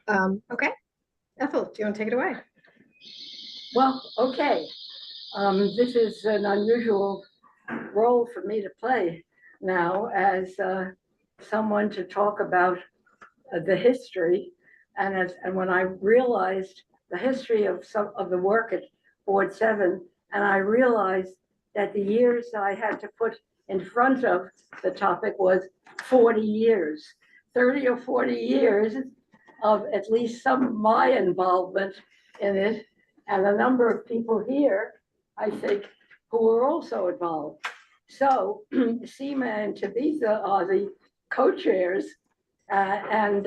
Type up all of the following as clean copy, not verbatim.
Okay. Ethel, do you want to take it away? Well, okay. This is an unusual role for me to play now as someone to talk about the history. And when I realized the history of some of the work at Board 7, and I realized that the years I had to put in front of the topic was 40 years, 30 or 40 years of at least some of my involvement in it, and a number of people here, I think, who were also involved. So Seema and Tibita are the co-chairs, and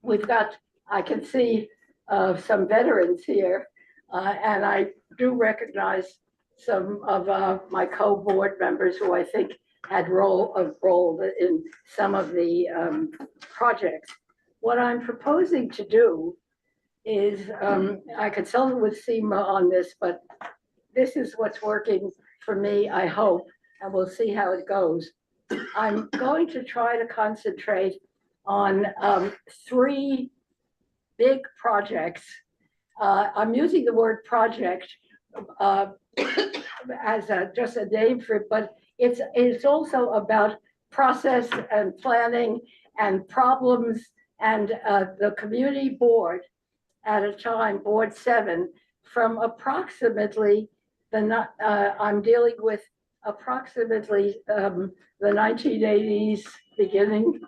we've got, I can see some veterans here, and I do recognize some of my co-board members who I think had role in some of the projects. What I'm proposing to do is, I consulted with Seema on this, but this is what's working for me, I hope, and we'll see how it goes. I'm going to try to concentrate on 3 big projects. I'm using the word project as just a name for it, but it's also about process and planning and problems, and the community board at a time, Board 7, from approximately I'm dealing with approximately the 1980s beginning,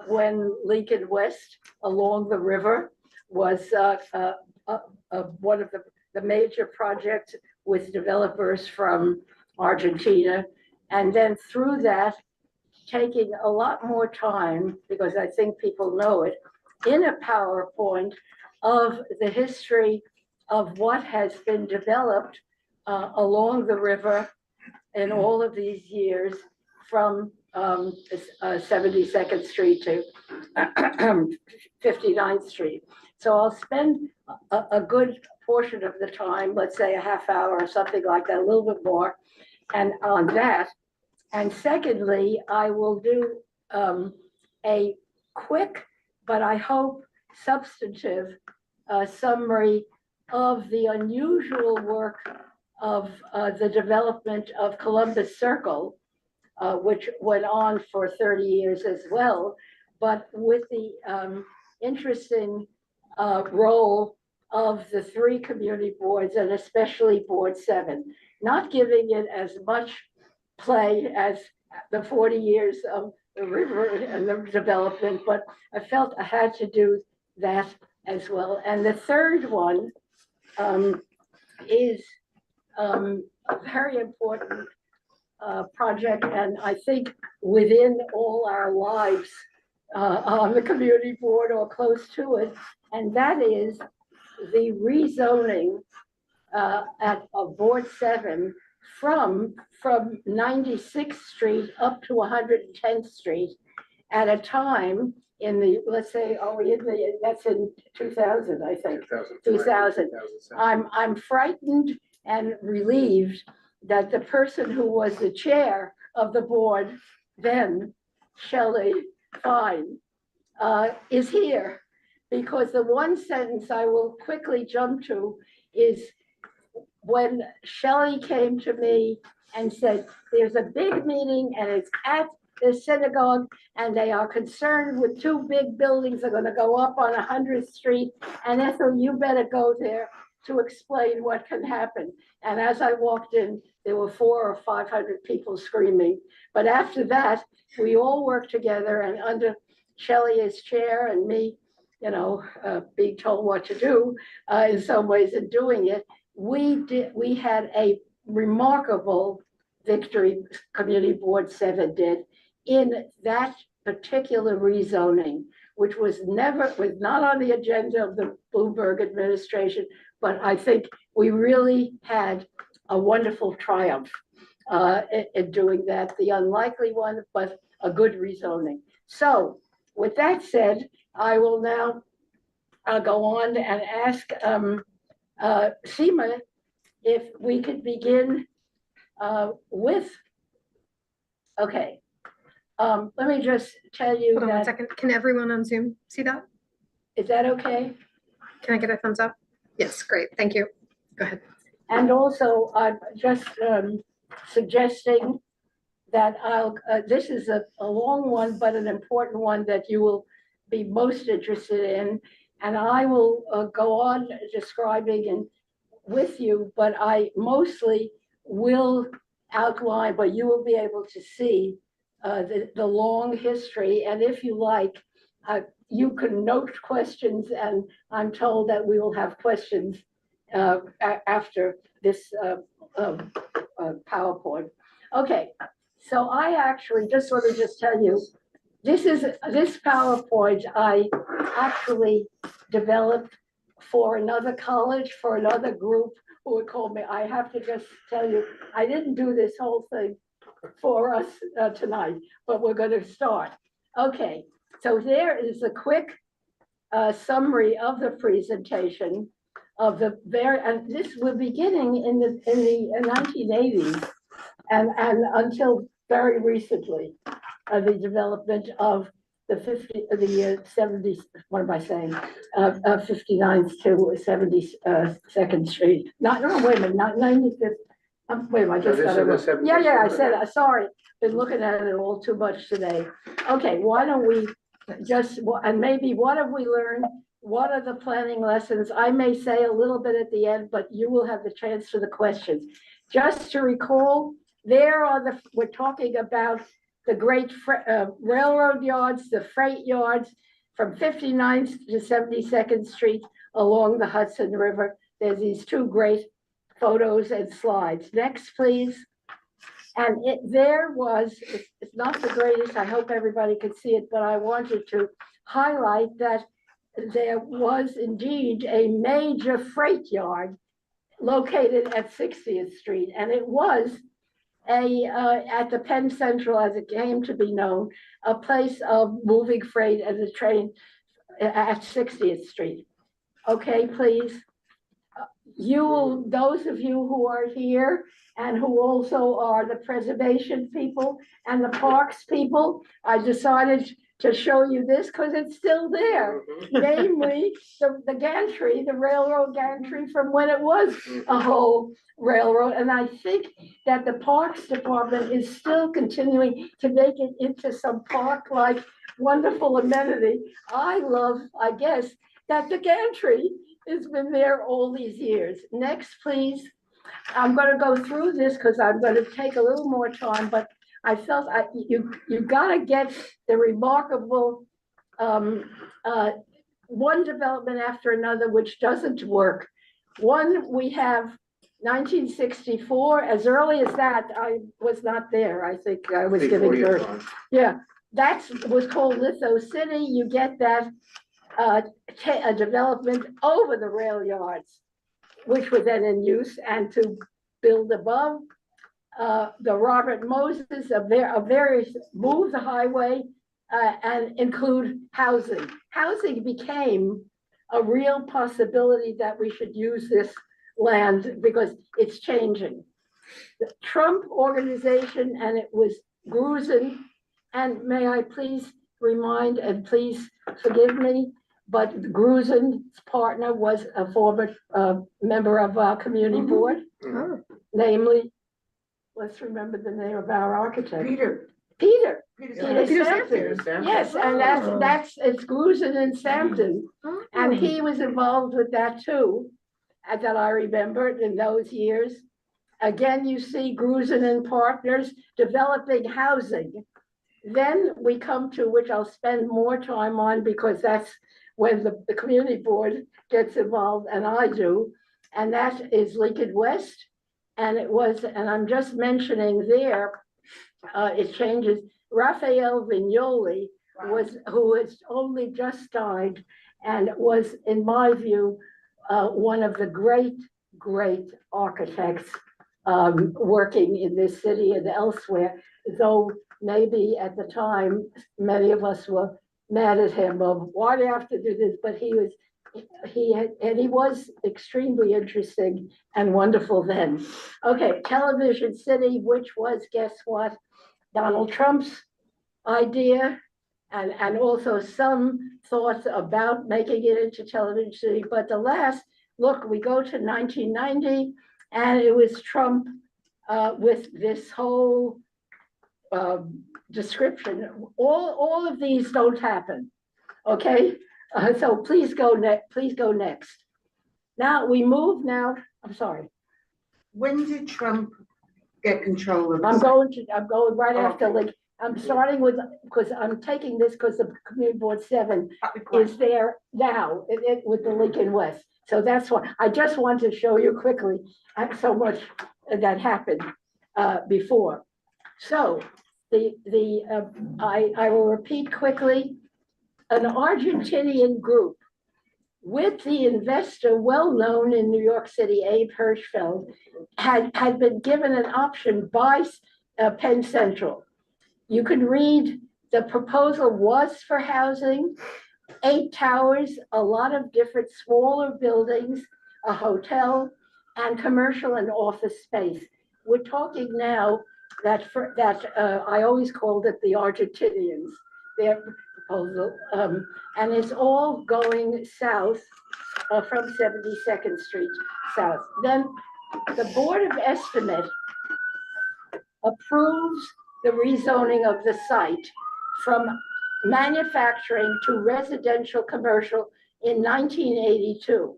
when Lincoln West along the river was one of the major projects with developers from Argentina. And then through that, taking a lot more time, because I think people know it, in a PowerPoint of the history of what has been developed along the river in all of these years, from 72nd Street to 59th Street. So I'll spend a good portion of the time, let's say a half hour or something like that, a little bit more, and on that. And secondly, I will do a quick, but I hope substantive summary of the unusual work of the development of Columbus Circle, which went on for 30 years as well, but with the interesting role of the 3 community boards, and especially Board 7, not giving it as much play as the 40 years of the river and the development, but I felt I had to do that as well. And the third one is a very important project, and I think within all our lives on the community board or close to it, and that is the rezoning at Board 7 from 96th Street up to 110th Street at a time in the, let's say, that's in 2000, I think, 2000. I'm frightened and relieved that the person who was the chair of the board then, Shelley Fine, is here, because the one sentence I will quickly jump to is when Shelley came to me and said, there's a big meeting and it's at the synagogue, and they are concerned with 2 big buildings that are going to go up on 100th Street, and Ethel, you better go there to explain what can happen. And as I walked in, there were 400 or 500 people screaming. But after that, we all worked together, and under Shelley as chair and me, being told what to do in some ways in doing it, we had a remarkable victory, Community Board 7 did, in that particular rezoning, which was not on the agenda of the Bloomberg administration, but I think we really had a wonderful triumph in doing that, the unlikely one, but a good rezoning. So with that said, I will now go on and ask Seema if we could begin with, okay. Let me just tell you Hold on 1 second. Can everyone on Zoom see that? Is that okay? Can I get a thumbs up? Yes, great, thank you. Go ahead. And also, I'm just suggesting that this is a long one, but an important one that you will be most interested in. And I will go on describing and with you, but I mostly will outline, but you will be able to see the long history. And if you like, you can note questions, and I'm told that we will have questions after this PowerPoint. Okay, so I actually just want to just tell you, this PowerPoint I actually developed for another college, for another group who would call me. I have to just tell you, I didn't do this whole thing for us tonight, but we're going to start. Okay, so there is a quick summary of the presentation of the and this we're beginning in the 1980s and until very recently, the development of the 70s, what am I saying? 59th to 72nd Street. No, wait a minute, not 95th. Wait a minute, I just got it. Yeah, I said, sorry, been looking at it all too much today. Okay, why don't we just, and maybe what have we learned? What are the planning lessons? I may say a little bit at the end, but you will have the chance for the questions. Just to recall, we're talking about the great railroad yards, the freight yards from 59th to 72nd Street along the Hudson River. There's these two great photos and slides. Next, please. And it's not the greatest, I hope everybody could see it, but I wanted to highlight that there was indeed a major freight yard located at 60th Street, and it was at the Penn Central, as it came to be known, a place of moving freight and the train at 60th Street. Okay, please. Those of you who are here and who also are the preservation people and the parks people, I decided to show you this because it's still there. Namely, the gantry, the railroad gantry from when it was a whole railroad. And I think that the Parks Department is still continuing to make it into some park-like wonderful amenity. I guess, that the gantry has been there all these years. Next, please. I'm going to go through this because I'm going to take a little more time, but I felt you got to get the remarkable one development after another, which doesn't work. One, we have 1964. As early as that, I was not there. I think I was giving birth. Yeah, that was called Litho City. You get that a development over the rail yards, which were then in use, and to build above. The Robert Moses, a various move the highway and include housing. Housing became a real possibility that we should use this land because it's changing. The Trump organization, and it was Grusin, and may I please remind, and please forgive me, but Grusin's partner was a former member of our community board, namely, let's remember the name of our architect. Peter Sampson. Yes, and it's Grusin and Sampson. And he was involved with that too, that I remembered in those years. Again, you see Grusin and partners developing housing. Then we come to, which I'll spend more time on because that's when the community board gets involved, and I do, and that is Lincoln West. And it was, and I'm just mentioning there, it changes. Raphael Vignoli who has only just died, and was, in my view, one of the great architects working in this city and elsewhere, though maybe at the time, many of us were mad at him of why do you have to do this, but he was extremely interesting and wonderful then. Okay, Television City, which was, guess what? Donald Trump's idea. and also some thoughts about making it into Television City. But the last, look, we go to 1990, and it was Trump with this whole description. All of these don't happen, okay? So please go next. Now we move now, I'm sorry. When did Trump get control of? I'm going right after, Okay. like, I'm starting with, because I'm taking this because the Community Board 7 is there now with the Lincoln West. So that's why I just want to show you quickly so much that happened before. So I will repeat quickly. An Argentinian group with the investor well known in New York City, Abe Hirschfeld, had been given an option by Penn Central. You can read the proposal was for housing, 8 towers, a lot of different smaller buildings, a hotel, and commercial and office space. We're talking now that I always called it the Argentinians, their proposal, and it's all going south from 72nd Street south. Then the Board of Estimate approves the rezoning of the site from manufacturing to residential commercial in 1982.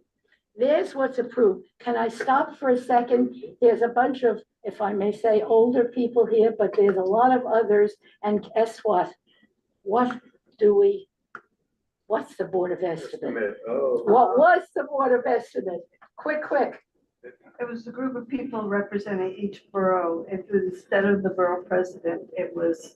There's what's approved. Can I stop for a second? There's a bunch of, if I may say, older people here, but there's a lot of others. And guess what? What's the Board of Estimate? Oh. What was the Board of Estimate? Quick. It was a group of people representing each borough. Instead of the borough president, it was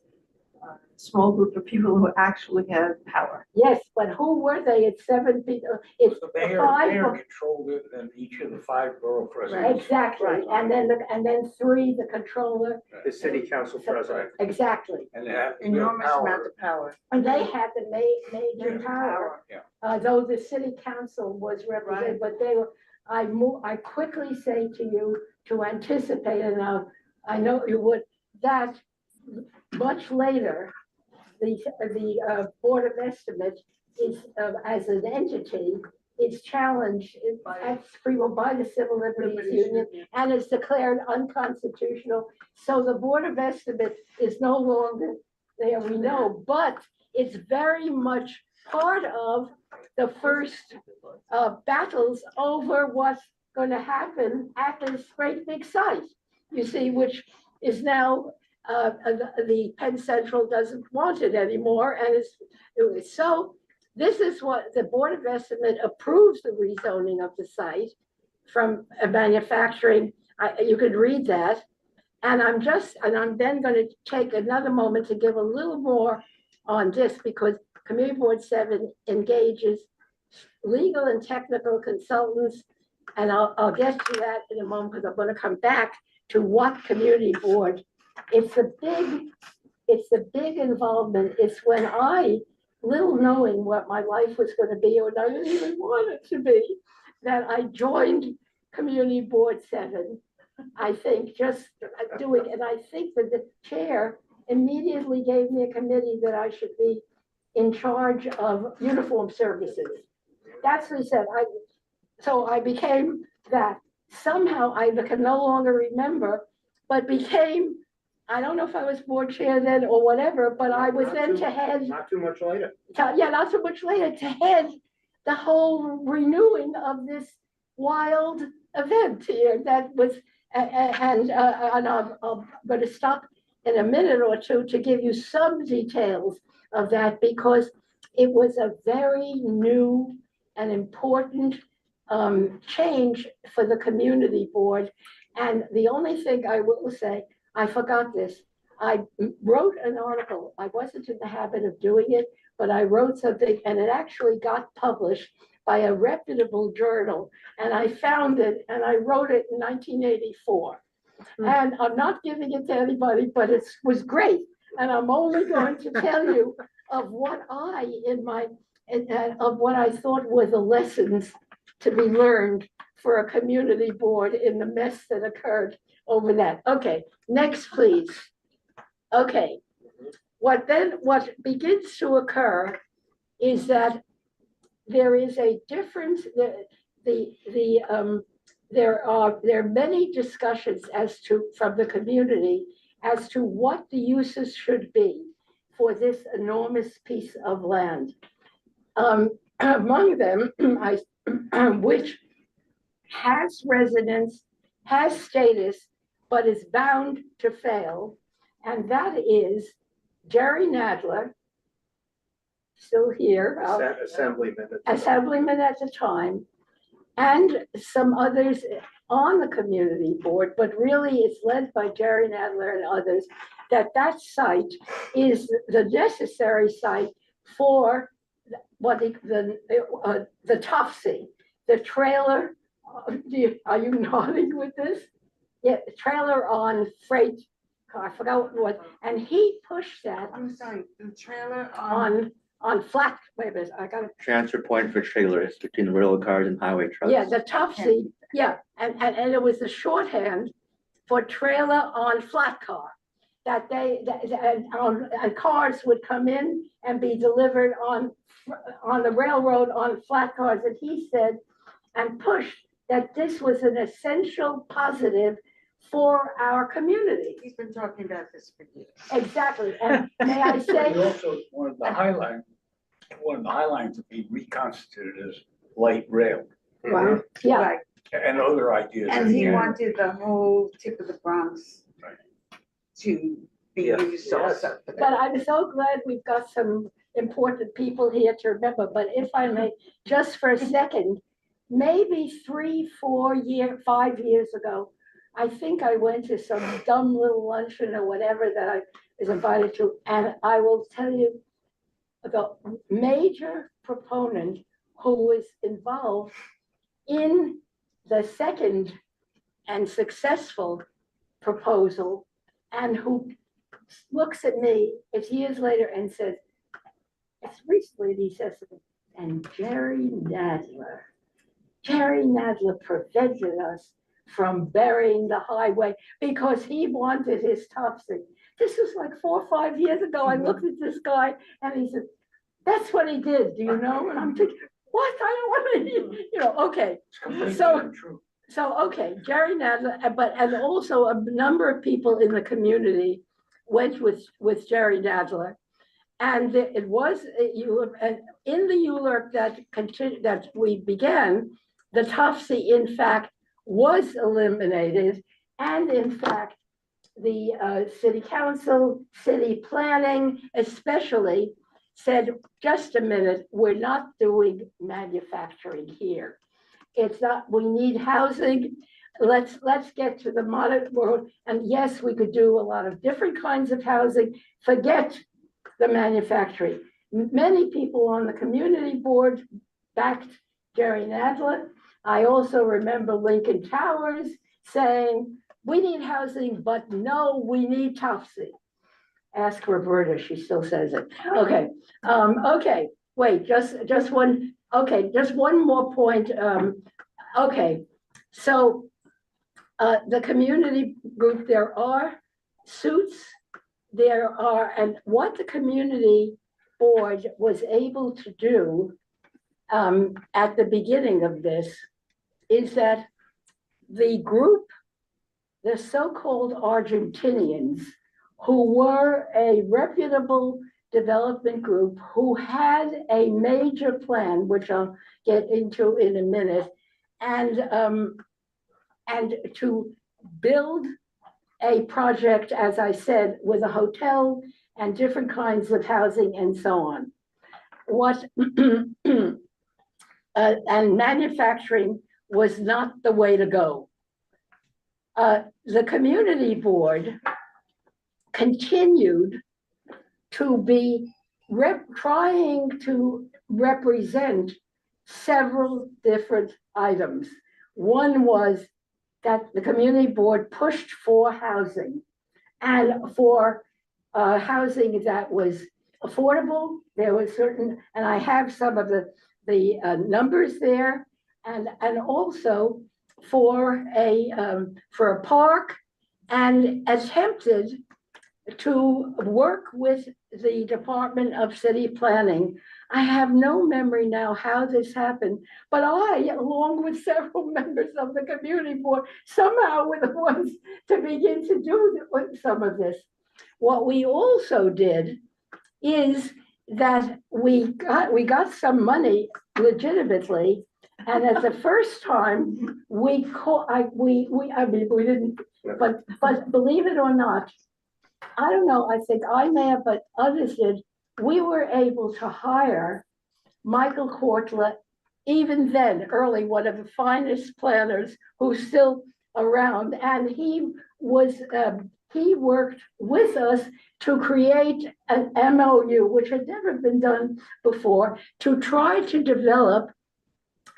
a small group of people who actually had power. Yes, but who were they? It's 7 people. It's The mayor 5. controlled it, and each of the 5 borough presidents. Exactly. And then 3, the controller. The city council president. Exactly. And they had Enormous amount power. of power. And they had the major power. Yeah. Though the city council was represented, but they were, I quickly say to you to anticipate, and I know you would, that much later, the Board of Estimate is, as an entity, is challenged by the Civil Liberties Union and is declared unconstitutional. So the Board of Estimate is no longer there, we know, but it's very much part of the first battles over what's going to happen at this great big site, you see, which is now the Penn Central doesn't want it anymore. And so this is what the Board of Estimate approves the rezoning of the site from manufacturing. You could read that. And I'm then going to take another moment to give a little more on this, because Community Board 7 engages legal and technical consultants. And I'll get to that in a moment, because I'm going to come back to what Community Board. It's the big involvement. It's when little knowing what my life was going to be, or I didn't even want it to be, that I joined Community Board 7. I think just doing, and I think that the chair immediately gave me a committee that I should be in charge of uniform services. That's what he said. So I became that. Somehow I can no longer remember, but became, I don't know if I was board chair then or whatever, but I was then to head. Not too much later. Not so much later, to head the whole renewing of this wild event here that was, and I'm going to stop in a minute or two to give you some details of that, because it was a very new and important change for the community board. And the only thing I will say, I forgot this. I wrote an article. I wasn't in the habit of doing it, but I wrote something, and it actually got published by a reputable journal. And I found it, and I wrote it in 1984. And I'm not giving it to anybody, but it was great. And I'm only going to tell you of what of what I thought were the lessons to be learned for a community board in the mess that occurred over that. Okay, next, please. Okay, what begins to occur is that there is a difference. There are many discussions from the community as to what the uses should be for this enormous piece of land. Among them, which has residence, has status, but is bound to fail, and that is Jerry Nadler, still here, assemblyman at the time, and some others on the community board, but really it's led by Jerry Nadler and others, that site is the necessary site for the Topsy, the trailer. Are you nodding with this? Yeah, the trailer on freight car, I forgot what, and he pushed that. I'm sorry, the trailer on flat, wait a minute, I got it. Transfer point for trailers between railroad cars and highway trucks. Yeah, the Topsy, yeah, and it was the shorthand for trailer on flat car. That and cars would come in and be delivered on the railroad on flat cars. And he said and pushed that this was an essential positive for our community. He's been talking about this for years. Exactly. And may I say, He also wanted the High Line to be reconstituted as light rail well, yeah, Right, and other ideas. and he wanted the whole tip of the Bronx Right. to be Yes. used also. for but that. I'm so glad we've got some important people here to remember. But if I may, just for a second, maybe 3, 4 5 years ago, I think I went to some dumb little luncheon or whatever that I was invited to, and I will tell you, the major proponent who was involved in the second and successful proposal, and who looks at me, it's years later, and says, it's recently, he says, and Jerry Nadler prevented us from burying the highway because he wanted his Topsy. This was like 4 or 5 years ago. I looked at this guy and he said, that's what he did, do you know? And I'm thinking, what? I don't want to, okay. So, okay, Jerry Nadler, and also a number of people in the community went with Jerry Nadler. And it was in the ULURP that we began, the Topsy, in fact, was eliminated. And in fact, the city council, city planning especially said, just a minute, we're not doing manufacturing here. It's not, we need housing. Let's get to the modern world. And yes, we could do a lot of different kinds of housing. Forget the manufacturing. Many people on the community board backed Jerry Nadler. I also remember Lincoln Towers saying, we need housing, but no, we need Topsy. Ask Roberta, she still says it. Okay, okay, wait, just one more point. Okay, so the community group, there are suits, and what the community board was able to do at the beginning of this is that the group, the so-called Argentinians, who were a reputable development group who had a major plan, which I'll get into in a minute, and to build a project, as I said, with a hotel and different kinds of housing and so on. And manufacturing was not the way to go. The community board continued to be trying to represent several different items. One was that the community board pushed for housing, and for housing that was affordable. There was certain, and I have some of the numbers there, and also for a park, and attempted to work with the Department of City Planning. I have no memory now how this happened, but I, along with several members of the community board, somehow were the ones to begin to do some of this. What we also did is that we got some money legitimately, and at the first time we didn't, but believe it or not, I don't know, I think I may have, but others did, we were able to hire Michael Kortla, even then, early, one of the finest planners who's still around, and he worked with us to create an MOU, which had never been done before, to try to develop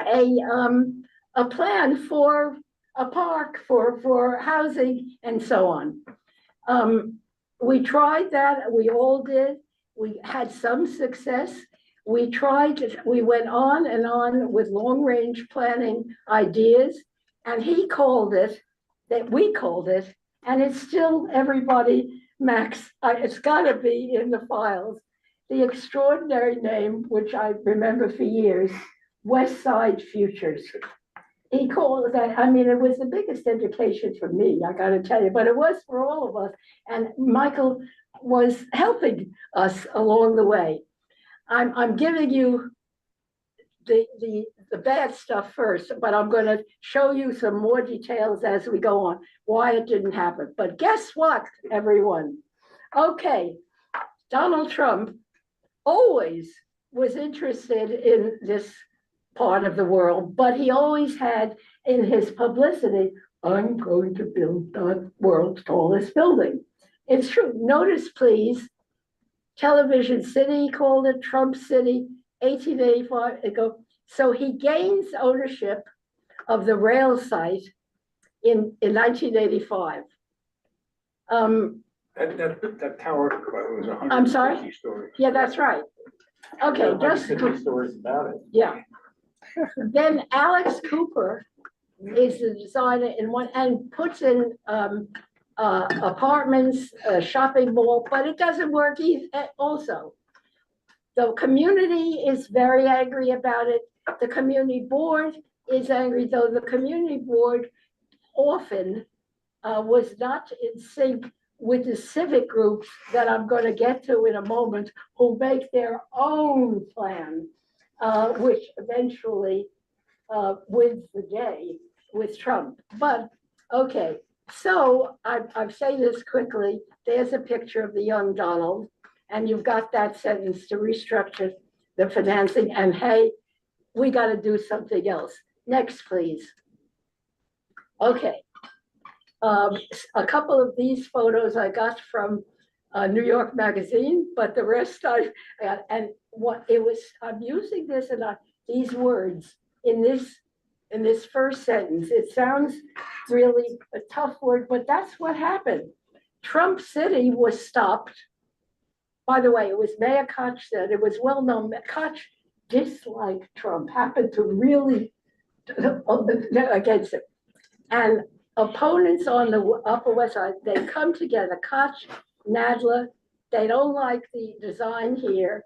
a plan for a park, for housing, and so on. We tried that, we all did. We had some success. We went on and on with long-range planning ideas, and we called it, and it's still, everybody, Max, it's gotta be in the files, the extraordinary name, which I remember for years, West Side Futures. He called that, I mean, it was the biggest education for me, I gotta tell you, but it was for all of us. And Michael was helping us along the way. I'm giving you the bad stuff first, but I'm gonna show you some more details as we go on, why it didn't happen. But guess what, everyone? Okay, Donald Trump always was interested in this part of the world, but he always had in his publicity, I'm going to build the world's tallest building. It's true. Notice, please, Television City called it Trump City, 1885 ago. So he gains ownership of the rail site in 1985. That tower was 150 I'm sorry? stories. Yeah, that's right. Okay, just 150 stories about it. yeah. Then Alex Cooper is the designer in one and puts in apartments, a shopping mall, but it doesn't work also. The community is very angry about it. The community board is angry, though the community board often was not in sync with the civic groups that I'm going to get to in a moment, who make their own plan, which eventually wins the day with Trump. But okay, so I'm saying this quickly. There's a picture of the young Donald, and you've got that sentence to restructure the financing, and hey, we got to do something else. Next, please. Okay. A couple of these photos I got from New York Magazine, but the rest I got, and what it was, I'm using this and these words in this first sentence. It sounds really a tough word, but that's what happened. Trump City was stopped. By the way, it was Mayor Koch said, it was well known that Koch disliked Trump, happened to really against him. And opponents on the Upper West Side, they come together, Koch, Nadler, they don't like the design here.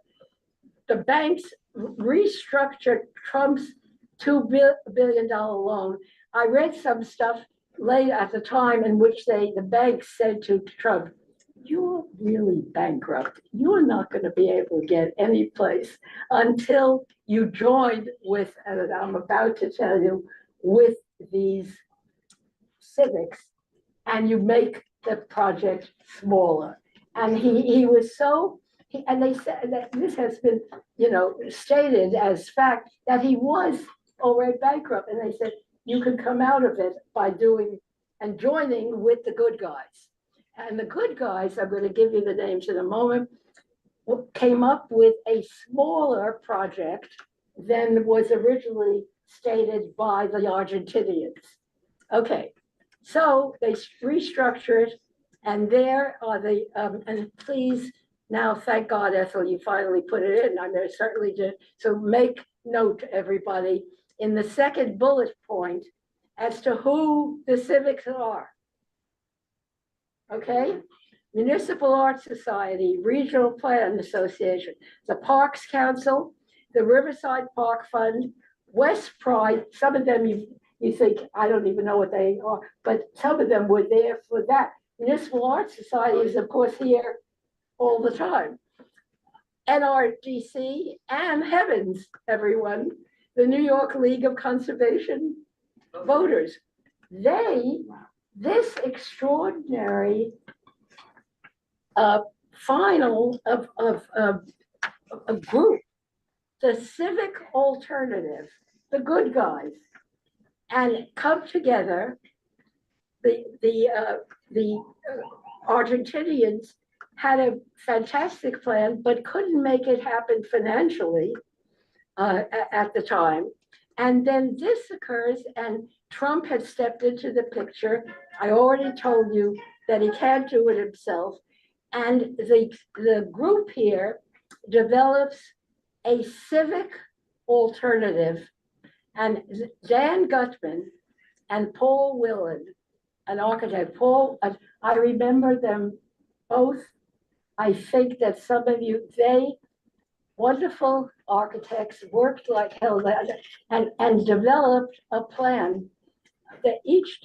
The banks restructured Trump's $2 billion loan. I read some stuff late at the time in which the banks said to Trump, you're really bankrupt. You're not going to be able to get any place until you join with, and I'm about to tell you, with these civics, and you make the project smaller. And he was so, and they said that this has been, stated as fact that he was already bankrupt. And they said, you can come out of it by doing and joining with the good guys. And the good guys, I'm going to give you the names in a moment, came up with a smaller project than was originally stated by the Argentinians. Okay, so they restructured, and there are the, and please, now, thank God, Ethel, you finally put it in. I know certainly did. So make note, everybody, in the second bullet point as to who the civics are. Okay, Municipal Art Society, Regional Plan Association, the Parks Council, the Riverside Park Fund, West Pride. Some of them you think, I don't even know what they are, but some of them were there for that. Municipal Art Society is, of course, here all the time. NRDC and heavens, everyone, the New York League of Conservation Voters. This extraordinary final of a group, the civic alternative, the good guys, and come together. The Argentinians had a fantastic plan, but couldn't make it happen financially at the time. And then this occurs, and Trump had stepped into the picture. I already told you that he can't do it himself. And the group here develops a civic alternative. And Dan Gutman and Paul Willand, an architect, I remember them both. I think that some of you, wonderful architects, worked like hell and developed a plan that each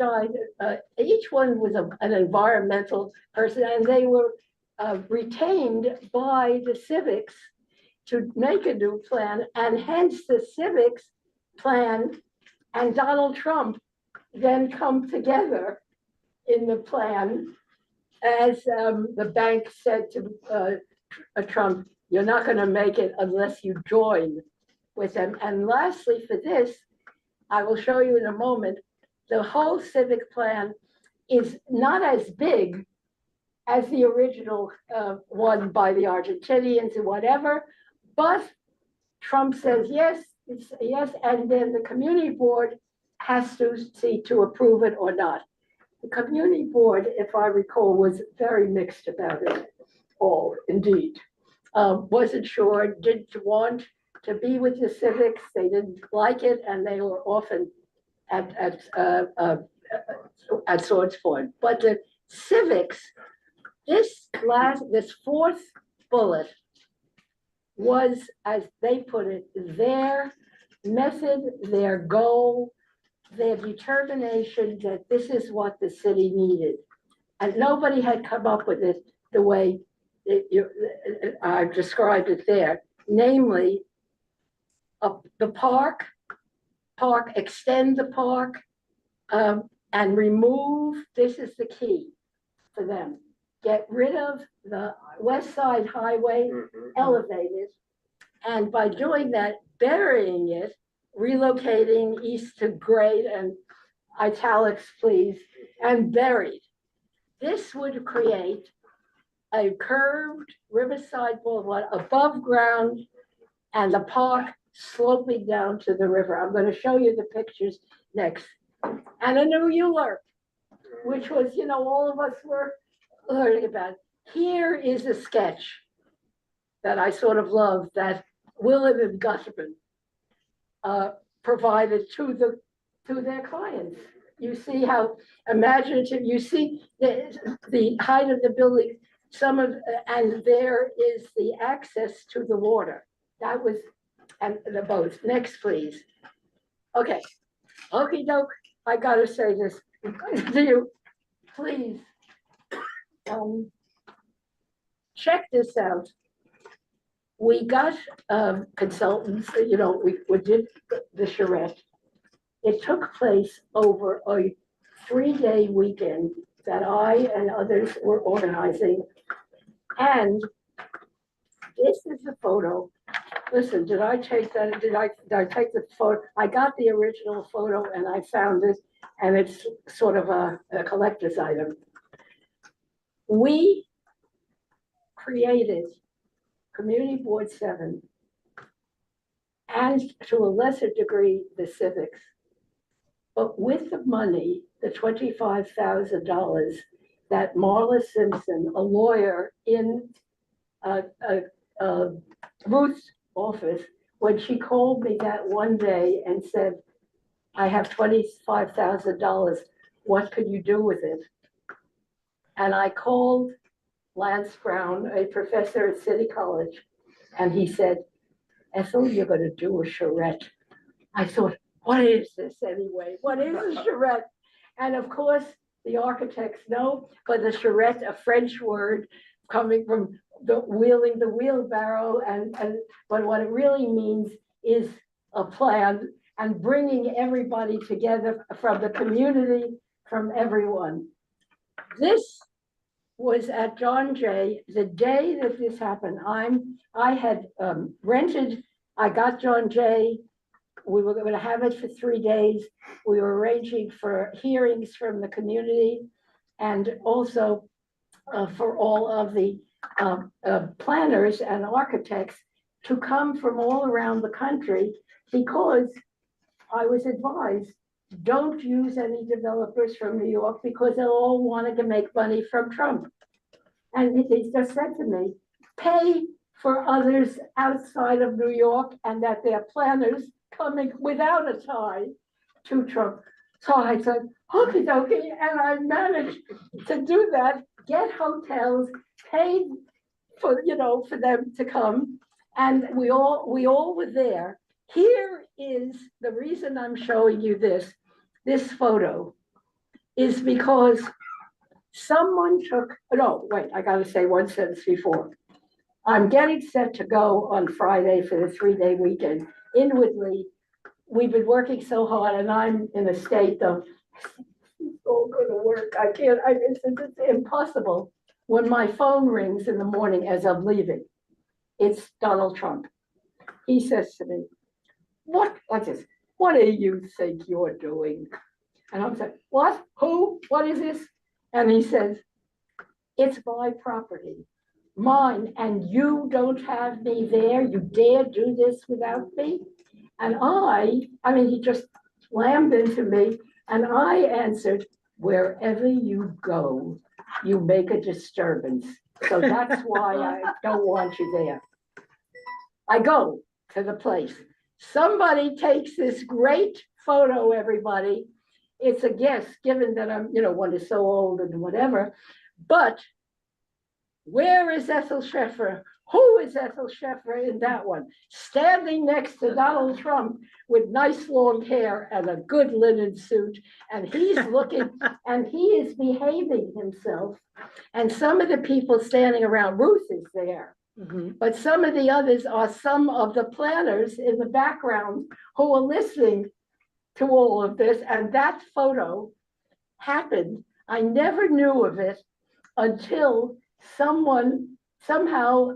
one was an environmental person, and they were retained by the civics to make a new plan, and hence the civics plan and Donald Trump then come together in the plan, as the bank said to Trump, you're not going to make it unless you join with them. And lastly, for this, I will show you in a moment, the whole civic plan is not as big as the original one by the Argentinians and whatever, but Trump says yes, yes, and then the community board has to see to approve it or not. The community board, if I recall, was very mixed about it all, indeed. Wasn't sure, didn't want to be with the civics, they didn't like it, and they were often at swords point. But the civics, this fourth bullet was, as they put it, their method, their goal, their determination that this is what the city needed. And nobody had come up with it the way I've described it there. Namely, the park, extend the park, and remove, this is the key for them, get rid of the West Side Highway, elevate it, and by doing that, burying it, relocating east to grade, and italics please, and buried. This would create a curved Riverside Boulevard above ground and the park sloping down to the river. I'm going to show you the pictures next. And a new Euler, which was, all of us were learning about. Here is a sketch that I sort of love that Willard and Gutman provided to their clients. You see how imaginative, you see the height of the building, and there is the access to the water. That was, and the boats. Next, please. Okay, okey doke, I gotta say this to you, please. Check this out. We got consultants, we did the charrette. It took place over a 3-day weekend that I and others were organizing. And this is the photo. Listen, did I take that? Did I take the photo? I got the original photo and I found it, and it's sort of a collector's item. We created Community Board 7 and to a lesser degree, the civics. But with the money, the $25,000 that Marla Simpson, a lawyer in Ruth's office, when she called me that one day and said, I have $25,000, what could you do with it? And I called Lance Brown, a professor at City College, and he said, Ethel, you're going to do a charrette. I thought, what is this anyway? What is a charrette? And of course, the architects know, but the charrette, a French word coming from wheeling the wheelbarrow, but what it really means is a plan and bringing everybody together from the community, from everyone. This was at John Jay, the day that this happened. I had I got John Jay. We were going to have it for 3 days. We were arranging for hearings from the community and also for all of the planners and architects to come from all around the country, because I was advised, don't use any developers from New York because they'll all want to make money from Trump. And he just said to me, pay for others outside of New York and that they're planners coming without a tie to Trump. So I said, okie dokie, and I managed to do that, get hotels, paid for, for them to come. And we all were there. Here is the reason I'm showing you this photo is because someone I gotta say one sentence before. I'm getting set to go on Friday for the 3-day weekend. Inwardly, we've been working so hard and I'm in a state of, it's all gonna work. It's impossible. When my phone rings in the morning as I'm leaving, it's Donald Trump. He says to me, what do you think you're doing? And I'm saying, what? Who? What is this? And he says, it's my property, mine, and you don't have me there. You dare do this without me? And he just slammed into me, and I answered, wherever you go, you make a disturbance. So that's why I don't want you there. I go to the place. Somebody takes this great photo, everybody. It's a guess, given that I'm, one is so old and whatever. But where is Ethel Sheffer? Who is Ethel Sheffer in that one? Standing next to Donald Trump with nice long hair and a good linen suit. And he's looking, and he is behaving himself. And some of the people standing around, Ruth is there. Mm-hmm. But some of the others are some of the planners in the background who are listening to all of this. And that photo happened. I never knew of it until somehow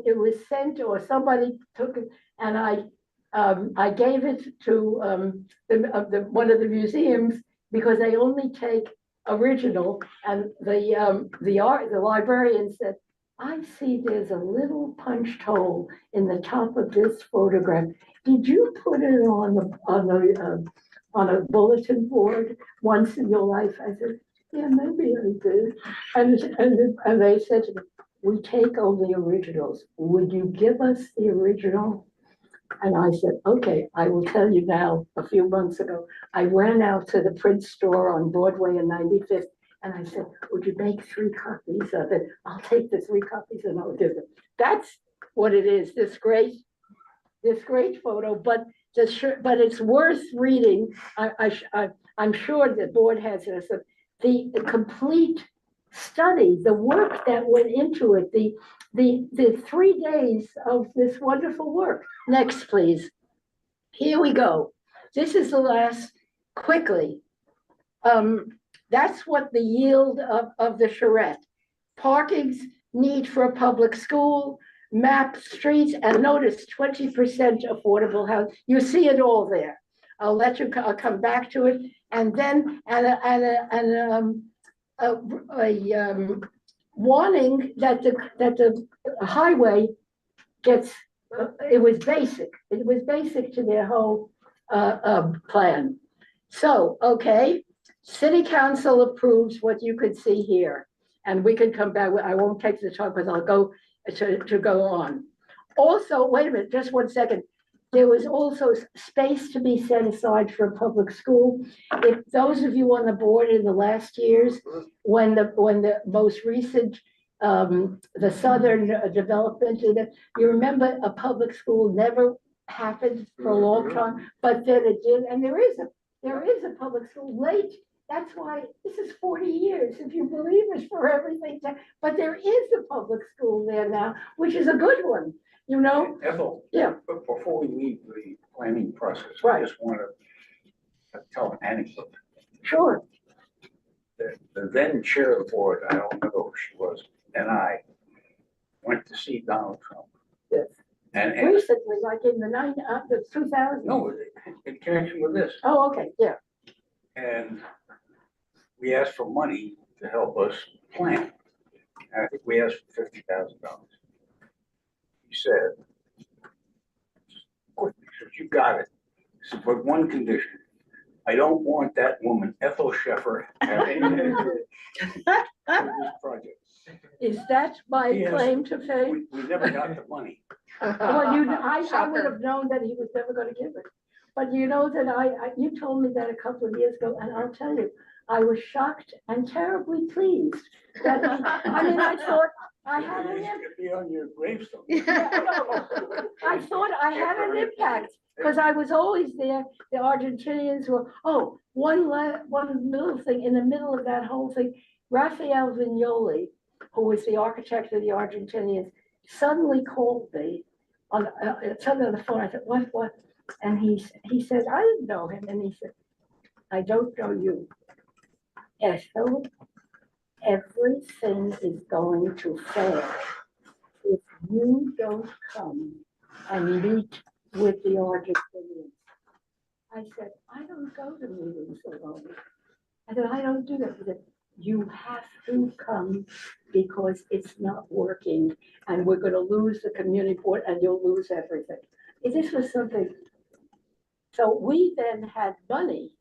it was sent or somebody took it, and I gave it to one of the museums because they only take original. And the librarian said, I see there's a little punched hole in the top of this photograph. Did you put it on a bulletin board once in your life? I said, yeah, maybe I did. And they said to me, we take only originals. Would you give us the original? And I said, okay, I will tell you now. A few months ago, I ran out to the print store on Broadway and 95th, and I said, would you make 3 copies of it? I'll take the 3 copies and I'll give them. That's what it is, this great photo, but it's worth reading. I'm sure the board has this, the complete study, the work that went into it, the 3 days of this wonderful work. Next, please. Here we go. This is the last, quickly. That's what the yield of the charrette. Parking's need for a public school, map streets, and notice 20% affordable housing. You see it all there. I'll let you, I'll come back to it. And then, a warning that the highway gets, it was basic to their whole plan. So, okay, City Council approves what you could see here, and we can come back. I won't take the time because I'll go to go on. Also, wait a minute, just 1 second. There was also space to be set aside for a public school. If those of you on the board in the last years, when the most recent the southern development. You remember a public school never happened for a long time, but then it did, and there is a public school late. That's why this is 40 years, if you believe it's for everything. But there is a public school there now, which is a good one, you know? Ethel. Yeah. But before we leave the planning process, I Right. just want to tell an anecdote. Sure. The then chair of the board, I don't know who she was, and I went to see Donald Trump. Yes. And Recently, like in the 2000s. no, in connection with this, Oh, okay, yeah. and we asked for money to help us plan. And I think we asked for $50,000. He said, quick, he said, you got it. He said, but one condition, I don't want that woman, Ethel Sheffer, to have anything to do with this project. Is that my Yes. claim to fame? We never got the money. Well, I would have known that he was never gonna give it. But you know that you told me that a couple of years ago, and I'll tell you, I was shocked and terribly pleased. That I mean, I thought I had an impact. It'd be on your gravestone. I thought I had an impact, because I was always there. The Argentinians were, one little thing, in the middle of that whole thing, Raphael Vignoli, who was the architect of the Argentinians, suddenly called me on the phone. I said, what? And he said, I didn't know him. And he said, I don't know you. Ethel, everything is going to fail if you don't come and meet with the Argentinians. I said, I don't go to meetings alone. I said, I don't do that. He said, you have to come because it's not working and we're going to lose the community board and you'll lose everything. This was something. So we then had money.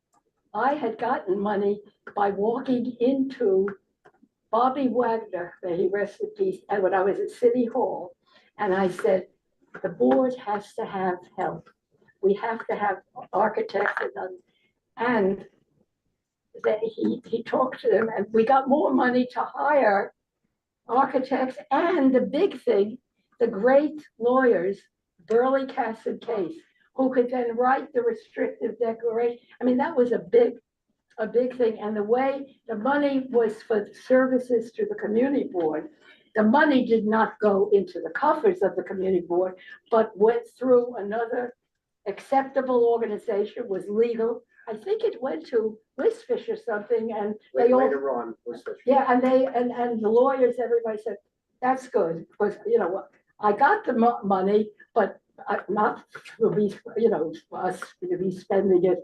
I had gotten money by walking into Bobby Wagner, may he rest in peace, and when I was at City Hall, and I said, the board has to have help. We have to have architects and then he talked to them and we got more money to hire architects and the big thing, the great lawyers, Burley, Cass and Case, who could then write the restrictive declaration. I mean, that was a big thing. And the way the money was for services to the community board, the money did not go into the coffers of the community board, but went through another acceptable organization, was legal. I think it went to Listfish or something, and they all, Later on, Listfish. yeah, and the lawyers, everybody said, that's good, because, I got the money, but not to be, us to be spending it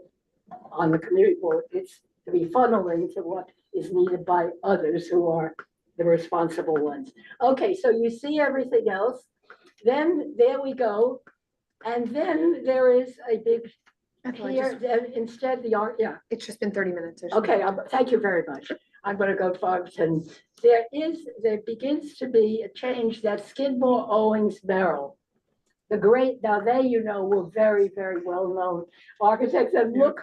on the community board. It's to be funneling to what is needed by others who are the responsible ones. Okay, so you see everything else. Then there we go. And then there is a big, here, instead the art, yeah. It's just been 30 minutes. Okay, thank you very much. I'm going to go 5-10. There begins to be a change that Skidmore, Owings, Merrill, the great, now they, were very, very well-known architects. And look,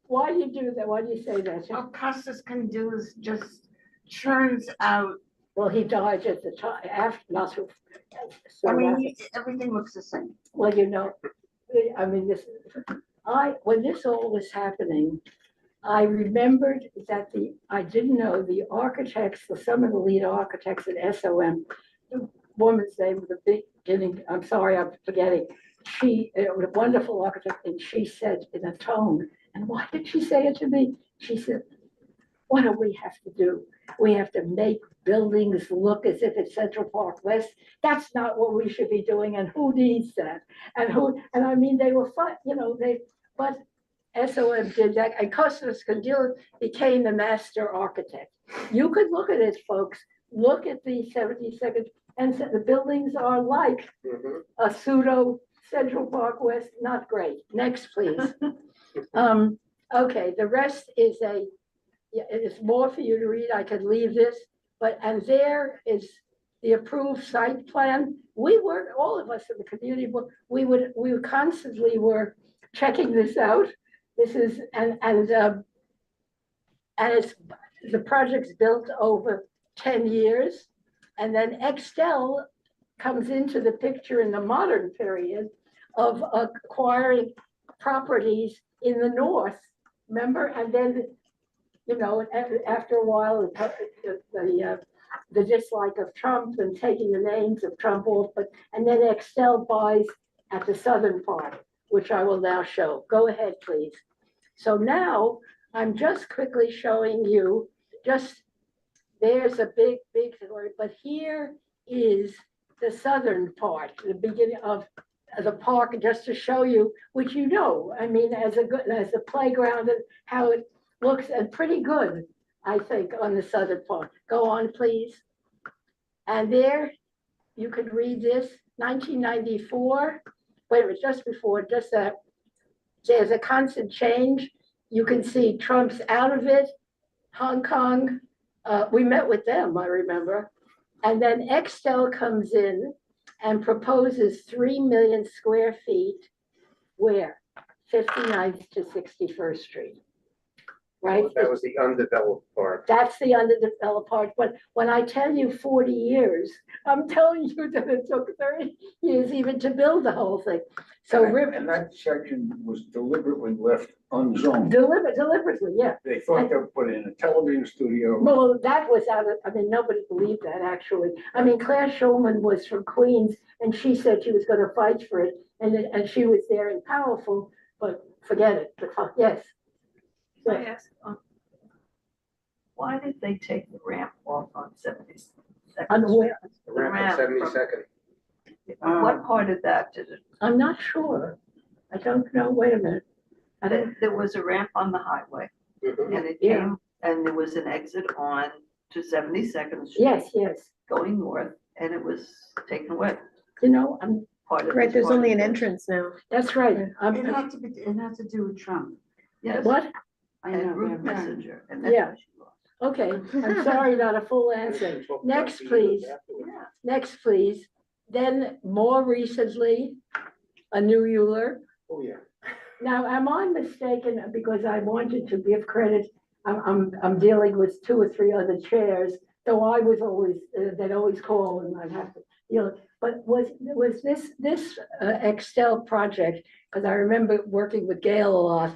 why do you do that? Why do you say that? What Costas can do is just churns out. Well, he died at the time, after, not so. I mean, everything looks the same. Well, I mean, when this all was happening, I remembered that I didn't know the architects, some of the lead architects at SOM, the woman's name, the beginning, I'm sorry, I'm forgetting. She was a wonderful architect, and she said in a tone, and why did she say it to me? She said, what do we have to do? We have to make buildings look as if it's Central Park West. That's not what we should be doing, and who needs that? And I mean, they were fun, but SOM did that, and Costas Condill became the master architect. You could look at it, folks. Look at the 72nd, and the buildings are like a pseudo Central Park West. Not great. Next, please. Okay, the rest is it is more for you to read. I could leave this, and there is the approved site plan. We were, all of us in the community, we constantly were checking this out. This is, and it's, the project's built over 10 years. And then Excel comes into the picture in the modern period of acquiring properties in the north, remember? And then, you know, after a while, the dislike of Trump and taking the names of Trump off, and then Excel buys at the southern part, which I will now show. Go ahead, please. So now I'm just quickly showing you, there's a big story, but here is the southern part, the beginning of the park, just to show you, which you know, I mean, as a playground and how it looks, and pretty good, I think, on the southern part. Go on, please. And there, you could read this, 1994, wait a minute, just before, there's a constant change. You can see Trump's out of it, Hong Kong, we met with them, I remember. And then Excel comes in and proposes 3 million square feet, where? 59th to 61st Street, right? That was the undeveloped part. That's the undeveloped part, but when I tell you 40 years, I'm telling you that it took 30 years even to build the whole thing. So And that section was deliberately left unzoned. deliberately, yeah. They thought they would put in a television studio. Well, that was nobody believed that, actually. I mean, Claire Schulman was from Queens, and she said she was gonna fight for it, and she was there and powerful, but forget it, yes. Can I ask, why did they take the ramp off on 72nd? Unaware. The ramp on 72nd. What part of that did it? I'm not sure. I don't know, wait a minute. I don't, There was a ramp on the highway Mhm. and it Yeah. came, and there was an exit on to 72nd Street. yes, Going north, and it was taken away. you know, I'm, Part of Right, this, there's part only of an this. entrance now. that's right. It had to do with Trump. Yes, What? I and know, route yeah. messenger, and that's Yeah. what she lost. Okay, I'm sorry, not a full answer. Next, please. Yeah. Next, please. Then more recently, a Neuwelt. Oh, yeah. Now, am I mistaken, because I wanted to give credit, I'm dealing with 2 or 3 other chairs, though I was always, they'd always call and I'd have to, you know, but was this Excel project, because I remember working with Gail a lot,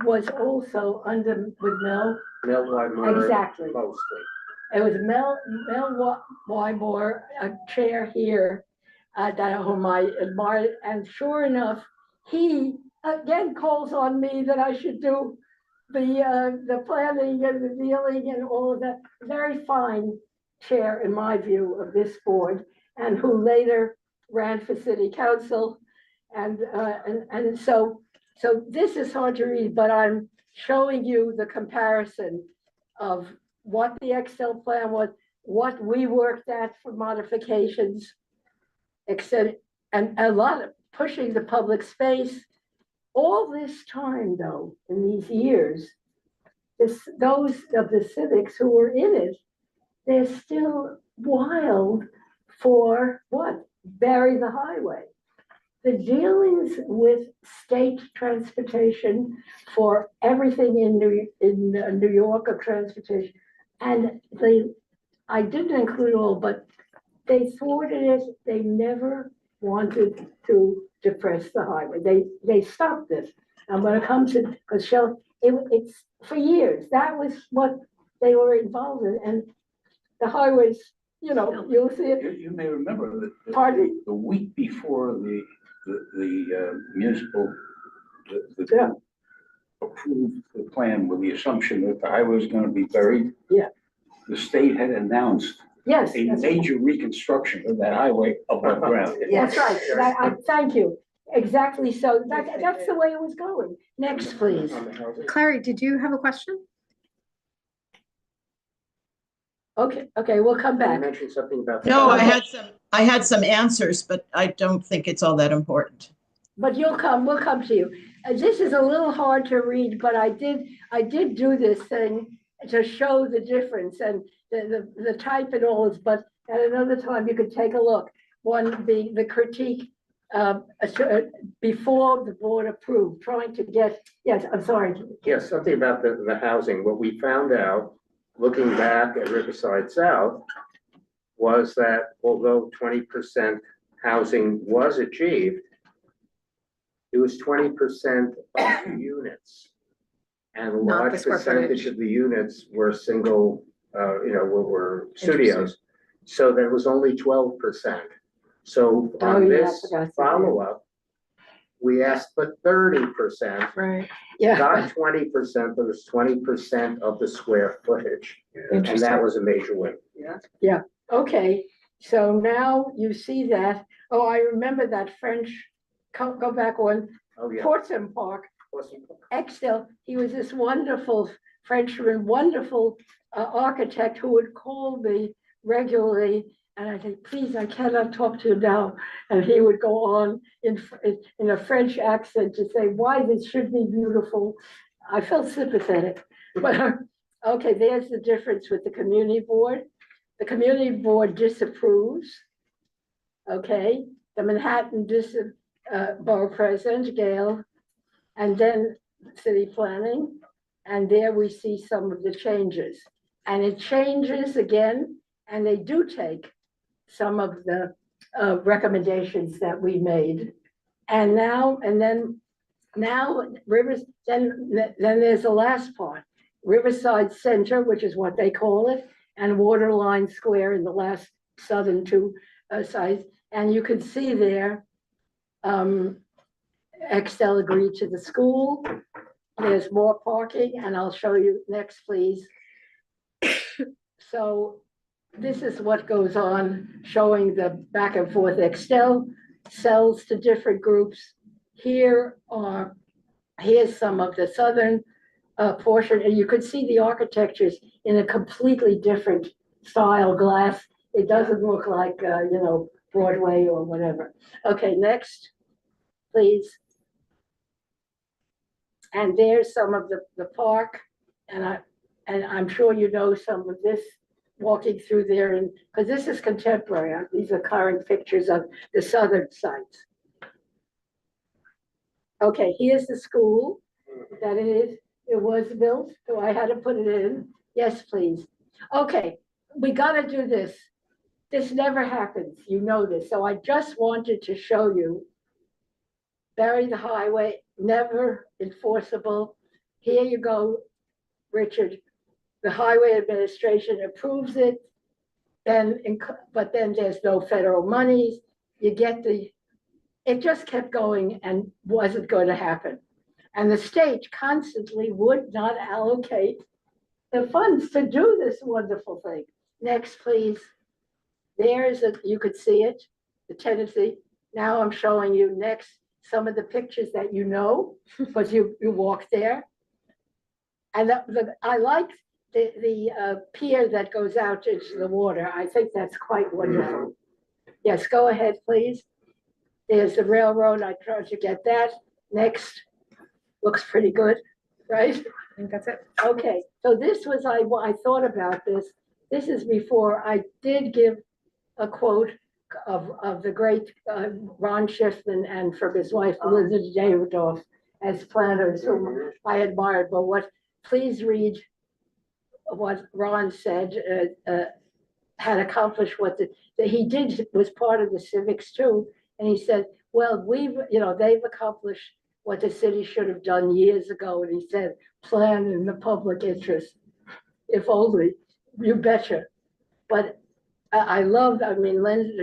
was also with Mel? Mel Wymore. Exactly. Mostly. It was Mel Wymore, a chair here, whom I admired, and sure enough, he again calls on me that I should do the planning and the dealing and all of that. Very fine chair, in my view, of this board, and who later ran for city council. And so this is hard to read, but I'm showing you the comparison of what the Excel plan was, what we worked at for modifications, except, and a lot of pushing the public space. All this time, though, in these years, those of the civics who were in it, they're still wild for what? Bury the highway. The dealings with state transportation for everything in New York of transportation, and I didn't include all, but they thwarted it. They never wanted to depress the highway. They stopped it. And when it comes to, because it's for years, that was what they were involved in, and the highways, you know, you'll see it. You may remember that Pardon? the week before the municipal, Yeah. approved the plan with the assumption that the highway was gonna be buried. Yeah. The state had announced Yes, a that's major reconstruction of that highway above ground. That's right. Thank you. Exactly. So that's the way it was going. Next, please. On the housing. Klari, did you have a question? Okay, we'll come You back. mentioned something about. No, I had some answers, but I don't think it's all that important. But we'll come to you. This is a little hard to read, but I did do this thing to show the difference and the type and all is, but at another time you could take a look. One being the critique before the board approved, trying to get, yes, I'm sorry. Yes, something about the housing. What we found out looking back at Riverside South, was that although 20% housing was achieved, it was 20% of the units. And a Not the large square percentage footage. of the units were single, were studios. So there was only 12%. So Oh, on yeah, I this forgot to do. follow-up, we asked for 30%, Right. Yeah, not 20%, but it was 20% of the square footage. And Interesting. that was a major win. okay, so now you see that, oh, I remember that French, go back one, Oh, yeah. Portsmouth Park, Awesome. Excel, he was this wonderful Frenchman, wonderful architect who would call me regularly. And I said, please, I cannot talk to you now. And he would go on in a French accent to say why this should be beautiful. I felt sympathetic. But okay, there's the difference with the community board. The community board disapproves. Okay, the Manhattan Borough President, Gail, and then city planning. And there we see some of the changes. And it changes again, and they do take some of the recommendations that we made. And now, then there's the last part, Riverside Center, which is what they call it, and Waterline Square in the last southern two sides. And you can see there, Excel agreed to the school. There's more parking, and I'll show you next, please. So this is what goes on, showing the back and forth. Excel sells to different groups. Here's some of the southern portion, and you could see the architectures in a completely different style glass. It doesn't look like, Broadway or whatever. Okay, next, please. And there's some of the park, and I'm sure you know some of this, walking through there, and because this is contemporary, these are current pictures of the southern sites. Okay, here's the school that it was built, so I had to put it in. Yes, please. Okay, we got to do this. This never happens, you know this. So I just wanted to show you, bury the highway, never enforceable. Here you go, Richard. The highway administration approves it, but then there's no federal monies. You get it just kept going and wasn't going to happen. And the state constantly would not allocate the funds to do this wonderful thing. Next, please. You could see it, the tendency. Now I'm showing you next some of the pictures that you know, because you walked there. And I like the pier that goes out into the water. I think that's quite wonderful. Yes, go ahead, please. There's the railroad. I tried to get that. Next, looks pretty good, right? I think that's it. Okay, so this was, I thought about this. This is before I did give a quote of the great Ron Schiffman and from his wife, Elizabeth Davidoff, as planners whom I admired. But please read what Ron said, had accomplished what he did, was part of the civics too. And he said, well, they've accomplished what the city should have done years ago. And he said, plan in the public interest. If only, you betcha. But Linda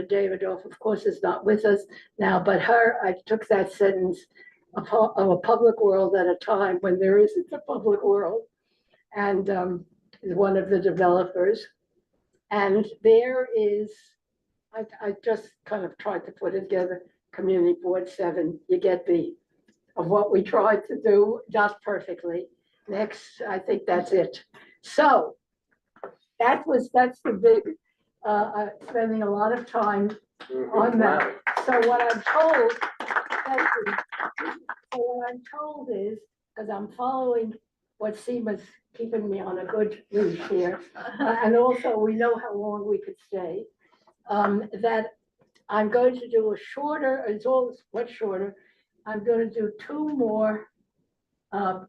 Davidoff, of course, is not with us now, but I took that sentence of a public world at a time when there isn't a public world, and is one of the developers. And there is, I just kind of tried to put it together, Community Board 7, you get of what we tried to do, not perfectly. Next, I think that's it. So that's the big, spending a lot of time on that. So what I'm told, thank you. So what I'm told is, because I'm following what Seema's keeping me on a good leash here, and also we know how long we could stay, that I'm going to do a shorter, it's all much shorter. I'm going to do 2 more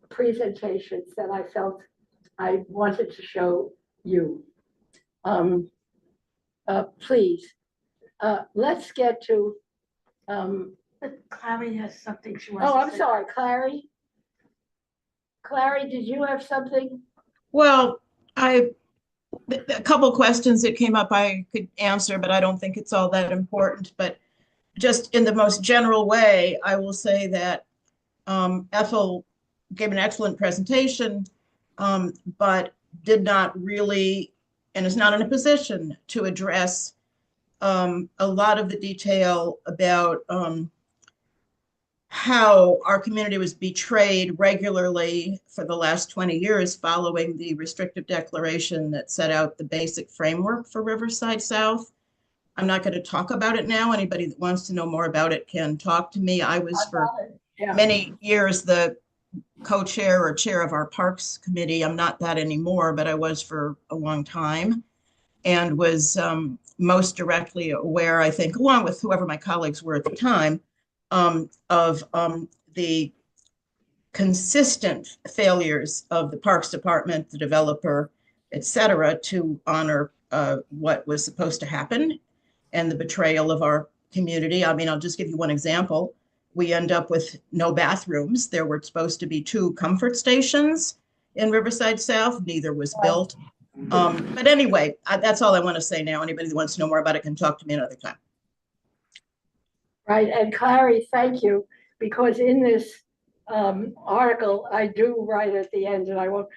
presentations that I felt I wanted to show you. Please, let's get to, But Klari has something she wants oh, to I'm say. sorry, Klari. Klari, did you have something? Well, a couple questions that came up I could answer, but I don't think it's all that important. But just in the most general way, I will say that Ethel gave an excellent presentation, but did not really, and is not in a position to address a lot of the detail about how our community was betrayed regularly for the last 20 years following the restrictive declaration that set out the basic framework for Riverside South. I'm not going to talk about it now. Anybody that wants to know more about it can talk to me. I was for many years the co-chair or chair of our Parks Committee. I'm not that anymore, but I was for a long time and was most directly aware, I think, along with whoever my colleagues were at the time, of the consistent failures of the Parks Department, the developer, et cetera, to honor what was supposed to happen and the betrayal of our community. I mean, I'll just give you one example. We end up with no bathrooms. There were supposed to be 2 comfort stations in Riverside South. Neither was built. But anyway, that's all I want to say now. Anybody that wants to know more about it can talk to me another time. Right, and Klari, thank you, because in this article, I do write at the end, and I will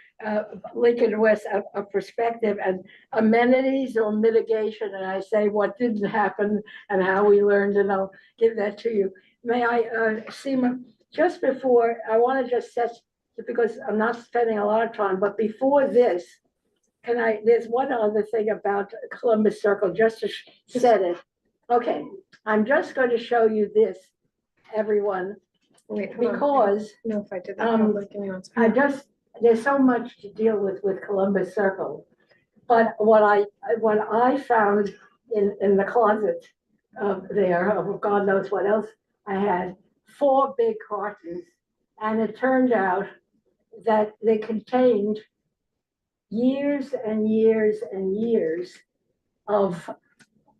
link it with a perspective and amenities or mitigation, and I say what didn't happen and how we learned, and I'll give that to you. May I, Seema, just before, I want to just set, because I'm not spending a lot of time, but before this, there's one other thing about Columbus Circle, just to set it. Okay, I'm just going to show you this, everyone, Wait, hold on. because No, if I did that public, give me one second. there's so much to deal with Columbus Circle. But what I found in the closet there, of God knows what else, I had 4 big cartons, and it turned out that they contained years and years and years of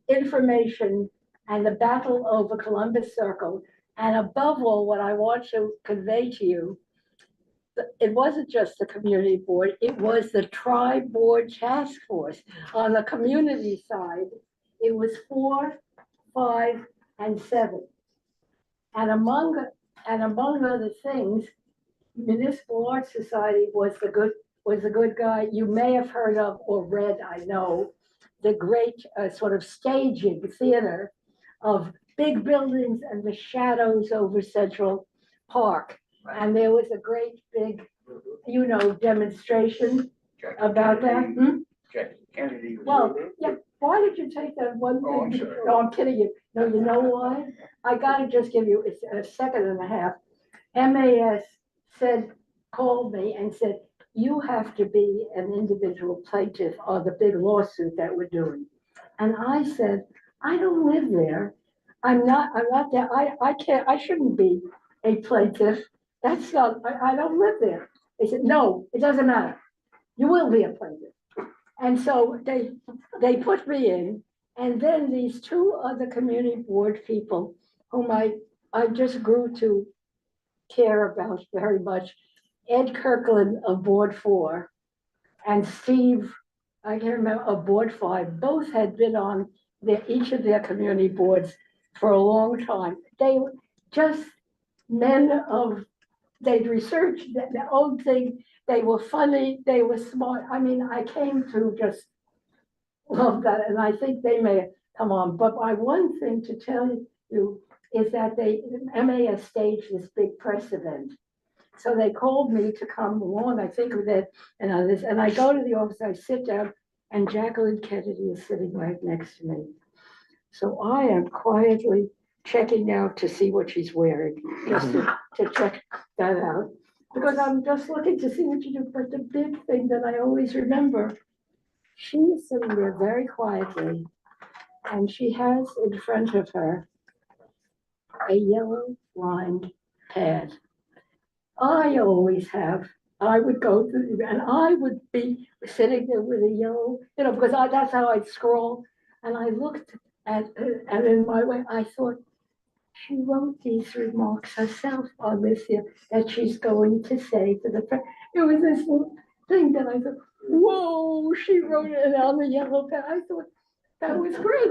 information and the battle over Columbus Circle. And above all, what I want to convey to you, it wasn't just the community board, it was the tri-board task force. On the community side, it was 4, 5, and 7. And among other things, Municipal Art Society was the good guy you may have heard of or read, I know, the great sort of staging theater of big buildings and the shadows over Central Park. Right. And there was a great big, demonstration about that. Kennedy. Well, yeah, why did you take that one thing? Oh, I'm sorry. No, I'm kidding you. No, you know why? I gotta just give you a second and a half. MAS called me and said, you have to be an individual plaintiff on the big lawsuit that we're doing. And I said, I don't live there. I'm not there. I shouldn't be a plaintiff. That's not, I don't live there. They said, no, it doesn't matter. You will be a plaintiff. And so they put me in, and then these 2 other community board people whom I just grew to care about very much, Ed Kirkland of Board 4 and Steve, I can't remember, of Board 5, both had been on each of their community boards for a long time. They were just men they'd researched their own thing. They were funny, they were smart. I mean, I came to just love that, and I think they may come on. But my one thing to tell you is that MAS staged this big press event. So they called me to come along, I think of that and others. And I go to the office, I sit down, and Jacqueline Kennedy is sitting right next to me. So I am quietly checking out to see what she's wearing, just to check that out. Because I'm just looking to see what you do. But the big thing that I always remember, she is sitting there very quietly, and she has in front of her a yellow lined pad. I always have I would go through, and I would be sitting there with a yellow, because that's how I'd scroll. And I looked at, and in my way, I thought, she wrote these remarks herself on this here that she's going to say to the press. It was this little thing that I thought, whoa, she wrote it on the yellow pen. I thought that was great.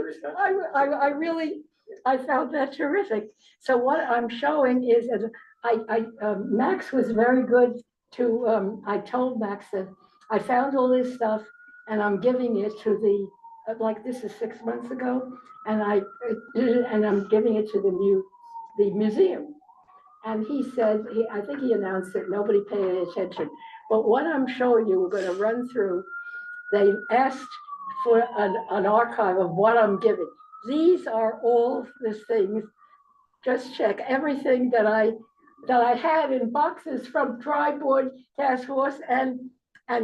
I really, I found that terrific. So what I'm showing is, Max was very good to, I told Max that I found all this stuff and I'm giving it to like this is 6 months ago, and I'm giving it to the museum. And he said, I think he announced it, nobody paid any attention. But what I'm showing you, we're going to run through. They asked for an archive of what I'm giving. These are all the things. Just check everything that I had in boxes from Tri-Board Task Force, and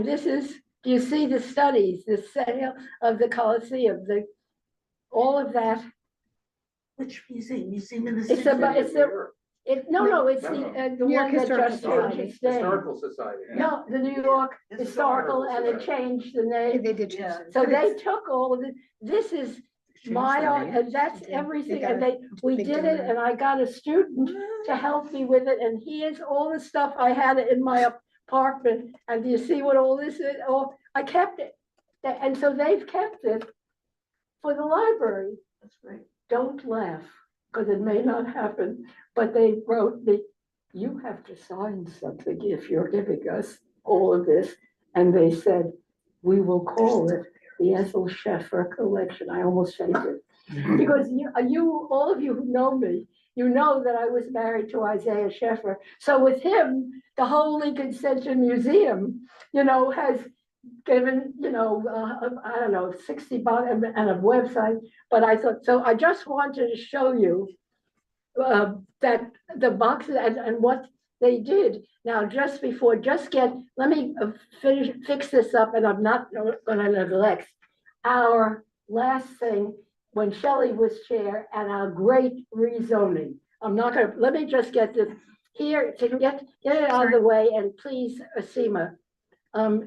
this is, you see the studies, the sale of the Coliseum, all of that. Which museum? Museum in the It's city? it's the New York one that Historical just Society. changed its name. Historical Society. No, the New York Historical, and it changed the name. They did change Yeah. it. So But they it's- took all of it. This is Changed my the art, name. and that's They did. everything. They got And a we big did it, donor. and I got a student to help me with it. And here's all the stuff I had in my apartment. And do you see what all this is? Oh, I kept it. And so they've kept it for the library. That's great. Don't laugh, because it may not happen. But they wrote me, you have to sign something if you're giving us all of this. And they said, we will call it the Ethel Sheffer collection. I almost fainted. Because you, all of you who know me, you know that I was married to Isaiah Sheffer. So with him, the whole Lincoln Center Museum, has given, I don't know, 60 bucks and a website. But I thought, so I just wanted to show you that the boxes and what they did. Now, let me fix this up, and I'm not gonna neglect our last thing when Shelley was chair and our great rezoning. Let me just get this here to get it out of the way, and please, Seema,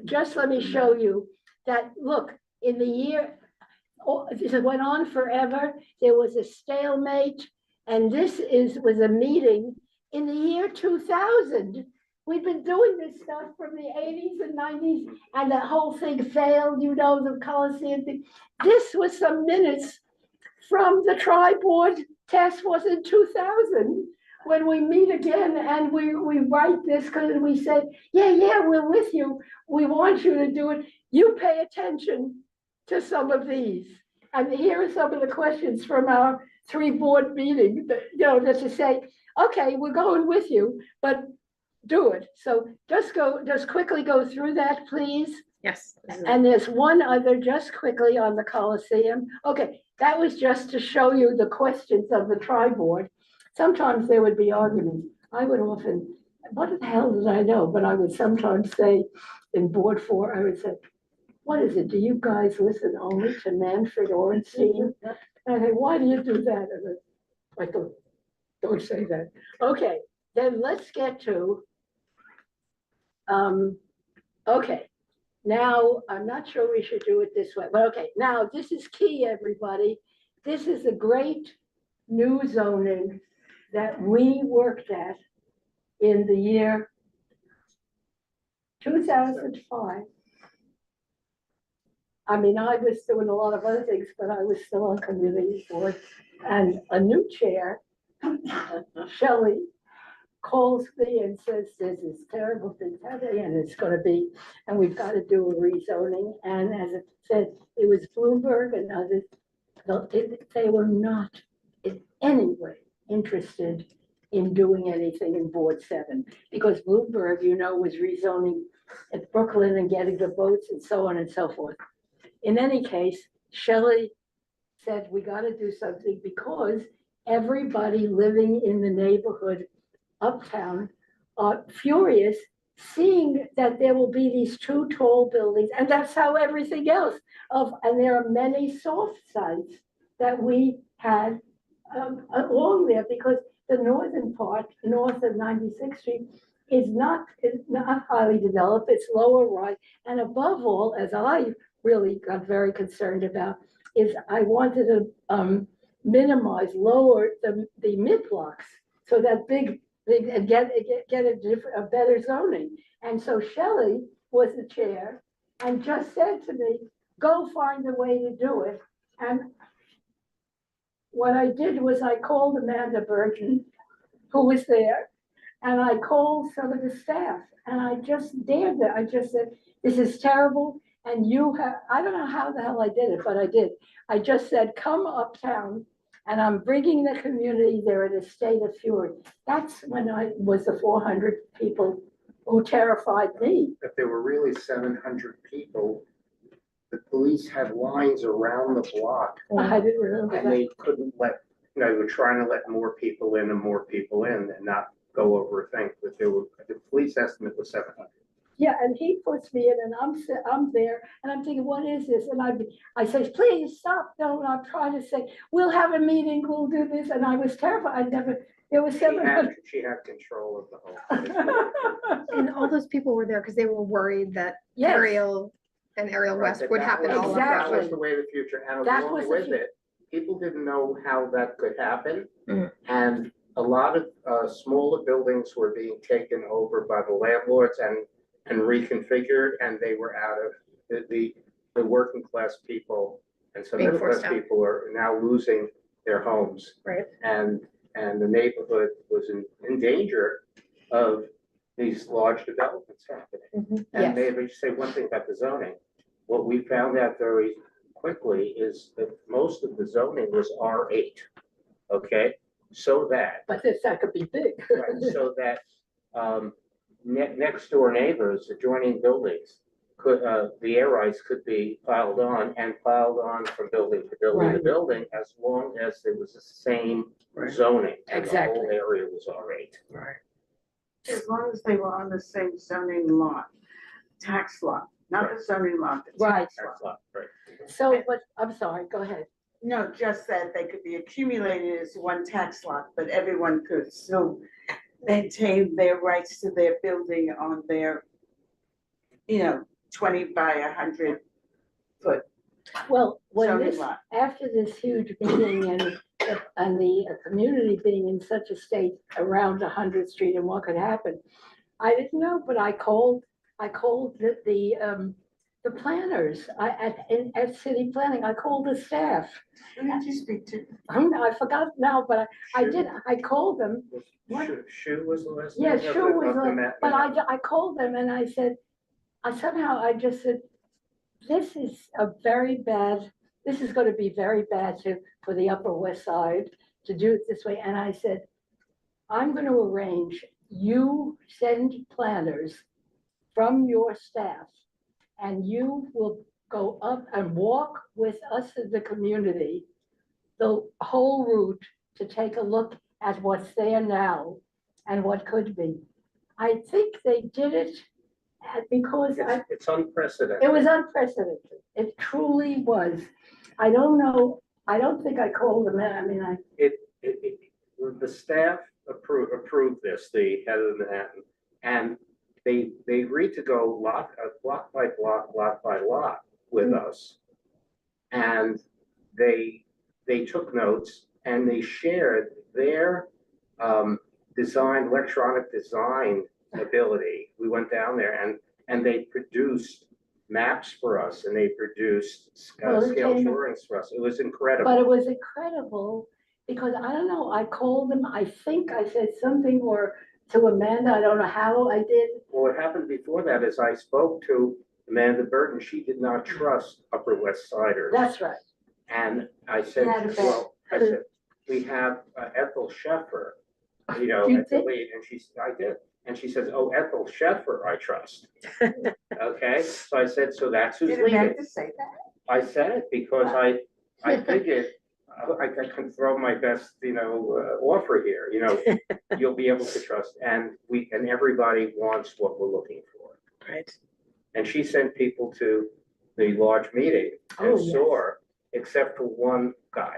just let me show you that, look, in the year, it went on forever. There was a stalemate, and this was a meeting in the year 2000. We've been doing this stuff from the 80s and 90s, and the whole thing failed, the Coliseum thing. This was some minutes from the Tri-Board Task Force in 2000, when we meet again and we write this, because we said, yeah, we're with you. We want you to do it. You pay attention to some of these. And here are some of the questions from our 3-board meeting, just to say, okay, we're going with you, but do it. So just quickly go through that, please. Yes. And there's one other, just quickly, on the Coliseum. Okay, that was just to show you the questions of the Tri-Board. Sometimes there would be arguments. I would often, what the hell did I know? But I would sometimes say in Board 4, I would say, what is it? Do you guys listen only to Manfred Orenstein? And I say, why do you do that? And I thought, don't say that. Okay, then let's get to, okay. Now, I'm not sure we should do it this way, but okay, now this is key, everybody. This is a great new zoning that we worked at in the year 2005. I mean, I was doing a lot of other things, but I was still on community board. And a new chair, Shelley, calls me and says, there's this terrible thing happening, and it's going to be, and we've got to do a rezoning. And as I said, it was Bloomberg and others. They were not in any way interested in doing anything in Board 7, because Bloomberg, was rezoning at Brooklyn and getting the boats and so on and so forth. In any case, Shelley said, we got to do something, because everybody living in the neighborhood uptown are furious, seeing that there will be these 2 tall buildings, and that's how everything else and there are many soft sites that we had along there, because the northern part, north of 96th Street, is not highly developed, it's lower rise. And above all, as I really got very concerned about, is I wanted to minimize, lower the mid blocks. So that big, and get a better zoning. And so Shelley was the chair and just said to me, go find a way to do it. And what I did was I called Amanda Burton, who was there, and I called some of the staff, and I just dared them. I just said, this is terrible, and I don't know how the hell I did it, but I did. I just said, come uptown, and I'm bringing the community there in a state of fury. That's when I was the 400 people who terrified me. If there were really 700 people, the police had lines around the block I didn't remember and that. they couldn't they were trying to let more people in and not go over a thing, but the police estimate was 700. Yeah, and he puts me in and I'm there and I'm thinking, what is this? And I say, please stop, don't, I'm trying to say, we'll have a meeting, we'll do this. And I was terrified, there was 700. She had control of the whole thing. And all those people were there because they were worried that Yes. Ariel and Ariel Right, West that would that happen was- all That Exactly. was the way of the future, and That along was the with fu- it, people didn't know how that could happen. Mm. And a lot of smaller buildings were being taken over by the landlords and reconfigured, and they were out of the working class people. And some Being middle class forced out. people are now losing their homes. Right. And the neighborhood was in danger of these large developments happening. Mhm. And Yes. maybe just say one thing about the zoning. What we found out very quickly is that most of the zoning was R8, okay? So that, But that could be big. right, so that next door neighbors, adjoining buildings, could, the air rights could be piled on from building to building to Right. building, as long as there was the same Right. zoning. And the Exactly. whole area was R8. As long as they were on the same zoning lot, tax lot, not the zoning lot, the Right. tax lot. That's not right. So, but I'm sorry, go ahead. No, just that they could be accumulated as one tax lot, but everyone could still maintain their rights to their building on their, 20 by 100 foot Well, when zoning this, lot. after this huge meeting and the community being in such a state around 100th Street and what could happen, I didn't know, but I called the planners at city planning. I called the staff. Who did you speak to? I forgot now, but I did. I called them. What? Shu was the last Yeah, name? Shu was Of the the- ma- But I called them and I said, I just said, this is this is gonna be very bad for the Upper West Side to do it this way. And I said, I'm gonna arrange, you send planners from your staff and you will go up and walk with us as the community, the whole route to take a look at what's there now and what could be. I think they did it because It's unprecedented. it was unprecedented. It truly was. I don't know, I don't think I called them in. I mean, The staff approved this, the head of Manhattan, and they agreed to go block by block, lot by lot with us. And they took notes and they shared their electronic design ability. We went down there and they produced maps for us and they produced Well, it scale came- drawings for us. It was incredible. but it was incredible because I don't know, I called them, I think I said something to Amanda, I don't know how I did. Well, what happened before that is I spoke to Amanda Burton. She did not trust Upper West Siders. That's right. And I said, She had a bet. well, I said, we have Ethel Sheffer, You at the did? lead, and I did. And she says, oh, Ethel Sheffer, I trust. Okay, so I said, so that's who's Did leading. Amanda say that? I said it because I figured I can throw my best, offer here, you'll be able to trust, and everybody wants what we're looking for. Right. And she sent people to the large meeting Oh, and yes. saw her, except for one guy.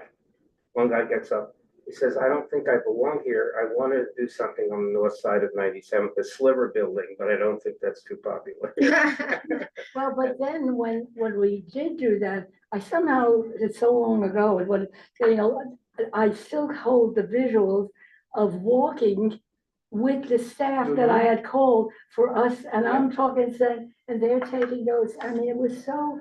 One guy gets up, he says, I don't think I belong here. I want to do something on the north side of 97th, the Sliver building, but I don't think that's too popular. Well, but then when we did do that, I somehow, it's so long ago, and when, you know, I still hold the visuals of walking with the staff that I had called for us, and I'm talking, saying, and they're taking notes. I mean, it was so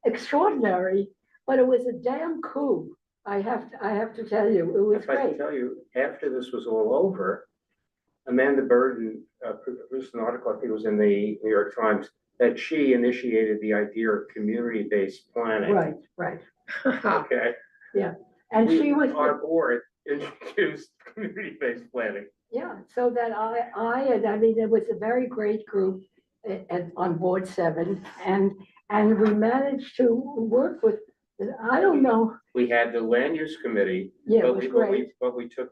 extraordinary, but it was a damn coup. I have to tell you, it was If I can great. tell you, after this was all over, Amanda Burden produced an article, I think it was in the New York Times, that she initiated the idea of community-based planning. Right. Okay. And she was, Our board introduced community-based planning. yeah, so that I mean, it was a very great group on board 7, and we managed to work with, I don't know, We had the land use committee. yeah, it but was we- great, But we took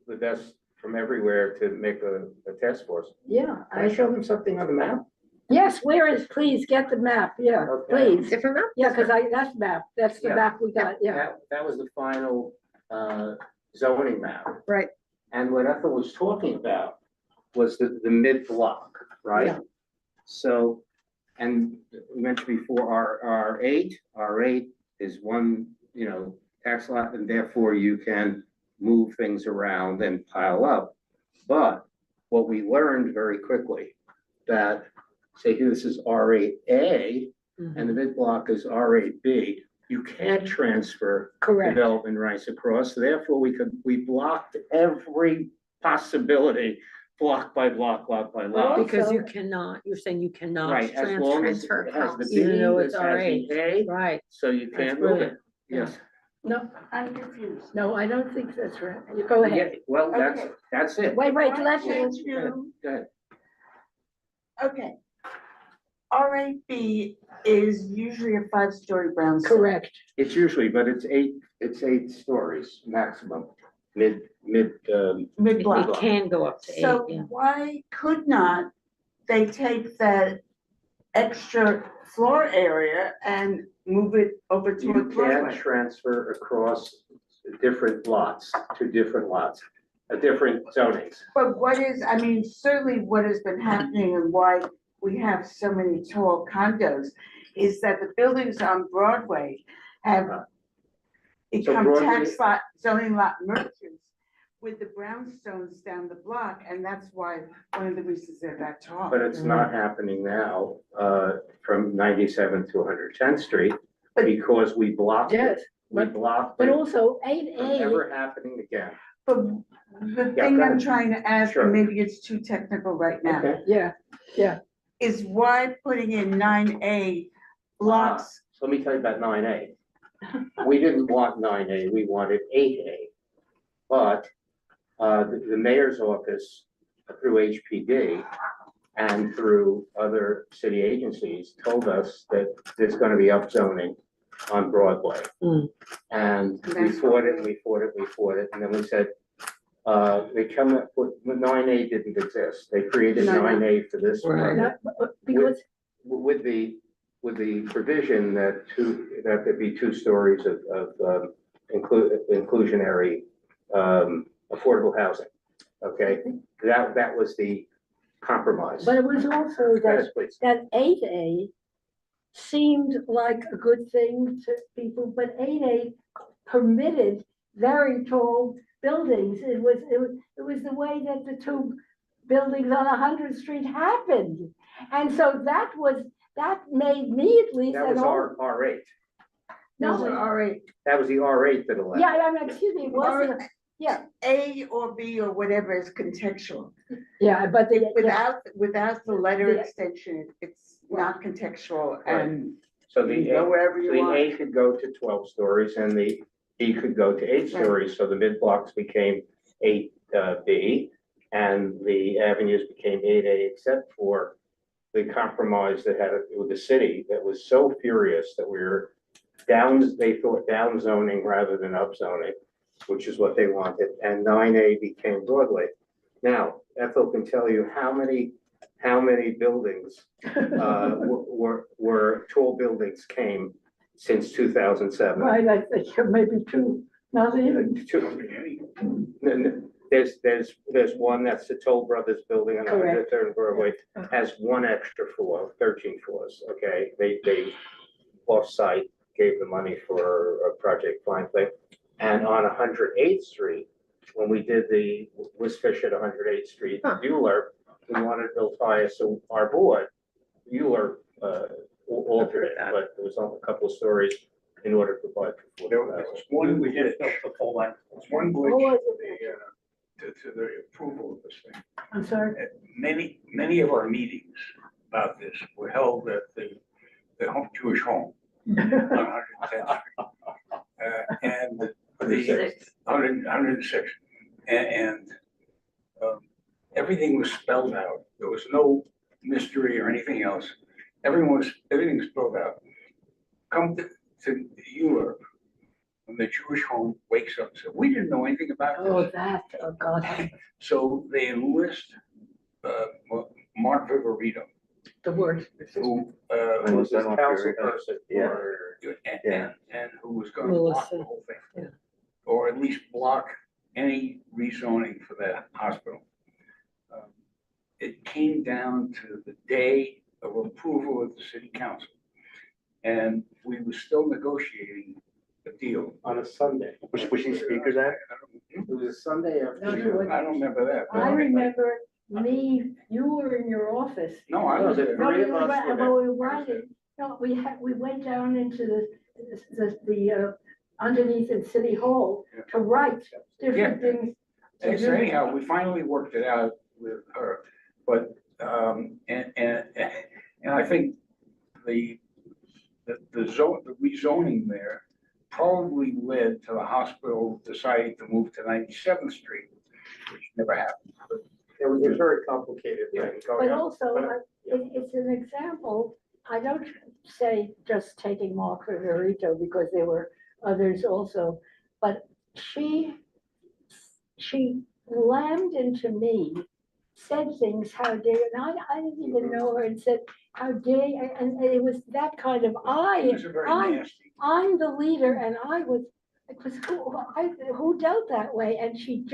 the best from everywhere to make a task force. yeah. Can I show them something on the map? Yes, where is, please get the map, yeah, Okay. please. Different map? Yeah, because that's map, that's the Yeah. map we got, yeah. That was the final zoning map. Right. And what Ethel was talking about was the mid-block, right? Yeah. So, and we mentioned before, our R8 is one, you know, tax lot, and therefore you can move things around and pile up. But what we learned very quickly, that, say here, this is R8A, and the mid-block is R8B, you can't transfer Correct, development rights across, therefore we blocked every possibility, block by block, lot by lot. Well, Because you Also- cannot, you're saying you cannot Right, as long as transfer. it has the across. B, Even though this it's has R8. the A, Right, so you That's can't move it. brilliant. Yes. no, I'm confused. no, I don't think that's right, you go ahead. Yeah, well, Okay. that's it. Wait, Why let's, can't you, Go ahead. okay. R8B is usually a 5-story brownstone. correct, It's usually, but it's 8 stories maximum, mid, Mid-block. it can go up to 8, So yeah. why could not they take that extra floor area and move it over to you a can't driveway? transfer across different lots to different lots, different zonings. But what is, I mean, certainly what has been happening and why we have so many tall condos is that the buildings on Broadway have become Broadway- tax lot, zoning lot merchants with the brownstones down the block, and that's why, one of the reasons they're that tall. But it's not happening now, from 97th to 110th Street, because we blocked yes, it. We blocked but it also from 8A, ever happening again. But the Yeah, thing go I'm ahead. trying to ask, Sure. and maybe it's too technical right now, Okay. yeah, is why putting in 9A blocks? So let me tell you about 9A. We didn't want 9A, we wanted 8A. But the mayor's office, through HPD and through other city agencies, told us that there's gonna be upzoning on Broadway. Mm. And we fought it, and then we said, they come up with, 9A didn't exist. They created No, no. 9A for this Right. one. because, With the provision that there'd be 2 stories of inclusionary affordable housing. Okay, that was the compromise. but it was also Yes, please. that 8A seemed like a good thing to people, but 8A permitted very tall buildings. It was the way that the 2 buildings on 100th Street happened. And so that made me at least. That was our R8. No, Those are R8. That was the R8 that allowed. yeah, I mean, excuse me, it wasn't, yeah, A or B or whatever is contextual. yeah, but the, yeah, Without the letter Yeah. extension, it's not contextual Right. and So you the can go wherever So you the want. A could go to 12 stories and the B could go to 8 Right. stories, so the mid blocks became 8B. And the avenues became 8A, except for the compromise that had with the city that was so furious that we were they thought down zoning rather than up zoning, which is what they wanted, and 9A became Broadway. Now, Ethel can tell you how many buildings were tall buildings came since 2007. right, I think maybe 2. Not even, Then there's one that's the Toll Brothers Building on Correct. 103rd and Broadway, has one extra floor, 13 floors, okay? They off-site gave the money for a Project Fine Thing. And on 108th Street, when we did the Wistfish at 108th Street, Huh. Bueller, we wanted to build higher, so our board, Bueller, altered it, but there was only a couple of stories in order to provide for There 40,000. was one We glitch, just built the full length. one what glitch was it? to the approval of this thing. I'm sorry, Many of our meetings about this were held at the Jewish home on 110th Street. And the 106. And everything was spelled out. There was no mystery or anything else. Everything was spelled out. Come to Europe, when the Jewish home wakes up, so we didn't know anything about oh, this. that, oh, God, So they enlist Mark Viverito, the word. who It was this Then council what period? person Yeah. for, and who was going to block the Melissa, whole thing. yeah. Or at least block any rezoning for that hospital. It came down to the day of approval of the city council. And we were still negotiating a deal. on a Sunday. Was she speakers at? It was a Sunday afternoon. I don't remember that. I remember you were in your office. No, I was there. No, Three we of us were, were there. but we were writing, no, we went down into the underneath in City Hall to write different Yeah. things. And so anyhow, we finally worked it out with her, but, and I think the rezoning there probably led to the hospital deciding to move to 97th Street, which never happened. But It was a very complicated thing going But on. also, But- it's an example, I don't say just taking Mark Viverito because there were others also, but she lammed into me, said things, how dare, and I didn't even know her, and said, how dare, and it was that kind of, it was a very nasty. I'm the leader, and who dealt that way? And she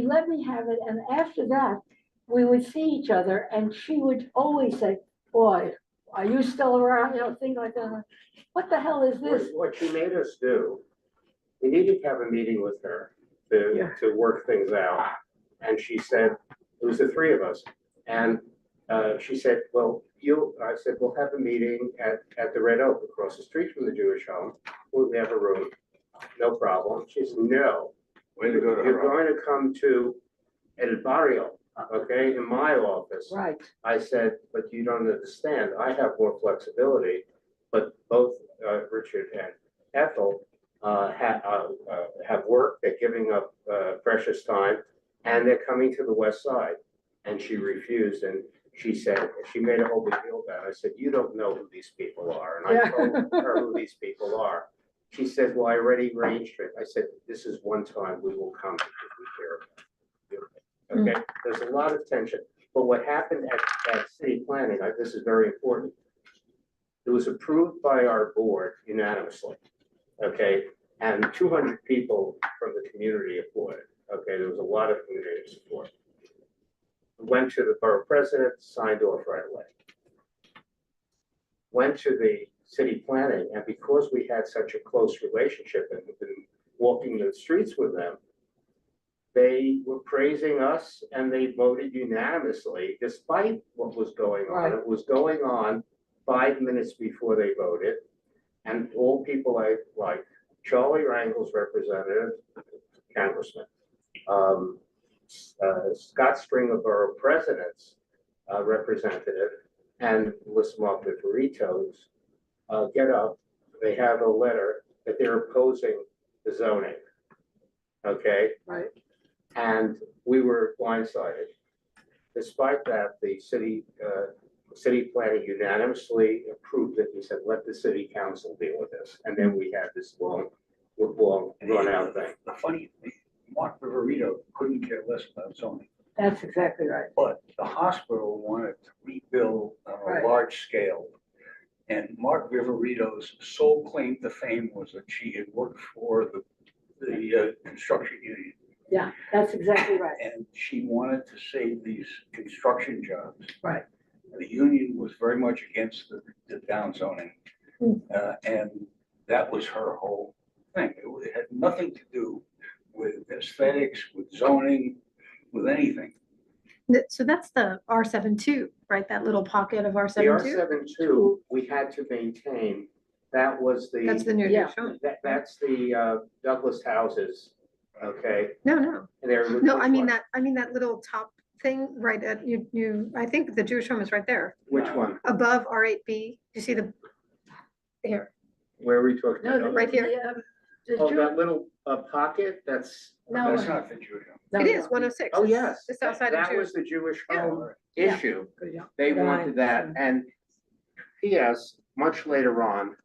let me have it, and after that, we would see each other, and she would always say, boy, are you still around, things like that. What the hell is this? What she made us do, we needed to have a meeting with her to work things out. And she said, it was the three of us. And she said, well, I said, we'll have a meeting at the Red Oak across the street from the Jewish home. We have a room, no problem. She said, no, Way to go to you're her. going to come to El Barrio, okay, in my office. Right, I said, but you don't understand, I have more flexibility, but both Richard and Ethel have work, they're giving up precious time, and they're coming to the west side. And she refused, and she said, she made a whole big deal about it. I said, you don't know who these people are, and I Yeah. told her who these people are. She said, well, I already arranged it. I said, this is one time we will come because we care about you. Okay, there's a lot of tension, but what happened at city planning, this is very important. It was approved by our board unanimously, okay? And 200 people from the community applauded, okay? There was a lot of community support. Went to the borough president, signed off right away. Went to the city planning, and because we had such a close relationship and been walking the streets with them, they were praising us and they voted unanimously despite what was going on. Right. It was going on 5 minutes before they voted. And all people like Charlie Rangel's representative, congressman, Scott Stringer Borough President's representative, and Melissa Viverito's get up. They have a letter that they're opposing the zoning. Okay? right. And we were blindsided. Despite that, the city planning unanimously approved it. He said, let the city council deal with this. And then we had this long run out thing. The funny thing, Mark Viverito couldn't care less about zoning, That's exactly right. but the hospital wanted to rebuild on Right. a large scale. And Mark Viverito's sole claim to fame was that she had worked for the the construction union. Yeah, that's exactly right. And she wanted to save these construction jobs. Right. The union was very much against the downzoning. And that was her whole thing. It had nothing to do with aesthetics, with zoning, with anything. So that's the R7 too, right? That little pocket of The R7 too? R7-2, we had to maintain, that was That's the the, new Yeah. Jewish home. that's the Douglas houses, okay? No. And they're. No, I mean that little top thing right at I think the Jewish home is right there, Which one? above R8B. You see the, here, Where are we talking No, about? right here. the Oh, Jew- that little Pocket, that's, No, That's not the Jewish home. no, it is no. 106. oh, It's yes. the south side of That Jewish. was the Jewish Yeah. home Yeah. issue. Good, yeah. They Right. wanted that, and P.S., much later on,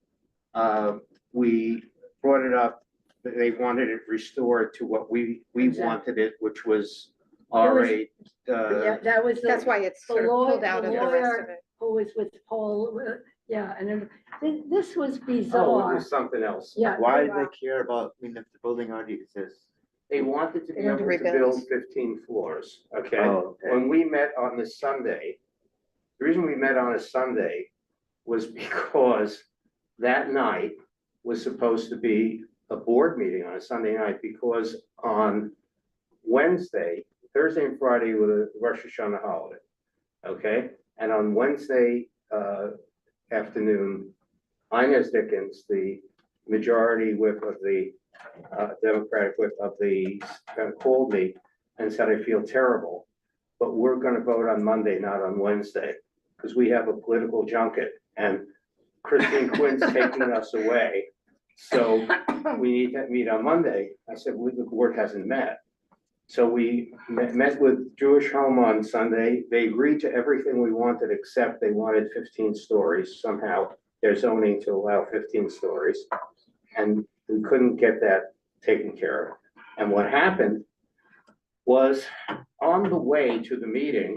we brought it up, that they wanted it restored to what we Exactly. wanted it, which was R8. Yeah, that was That's the, why it's the sort of pulled lawyer, out the of the rest of lawyer it. who was with Paul, yeah, and then, this was Oh, it bizarre. was something else. Yeah. Why do they care about, I mean, if the building already exists? They wanted to be They wanted able to to rebuild. build 15 floors, okay? Oh, okay. When we met on the Sunday, the reason we met on a Sunday was because that night was supposed to be a board meeting on a Sunday night, because on Wednesday, Thursday and Friday were the Rosh Hashanah holiday, okay? And on Wednesday afternoon, Inez Dickens, the majority whip of the Democratic whip of the, called me and said, I feel terrible, but we're gonna vote on Monday, not on Wednesday, because we have a political junket, and Christine Quinn's taking us away. So we need to meet on Monday. I said, well, the board hasn't met. So we met with Jewish Home on Sunday. They agreed to everything we wanted, except they wanted 15 stories somehow. They're zoning to allow 15 stories. And we couldn't get that taken care of. And what happened was, on the way to the meeting,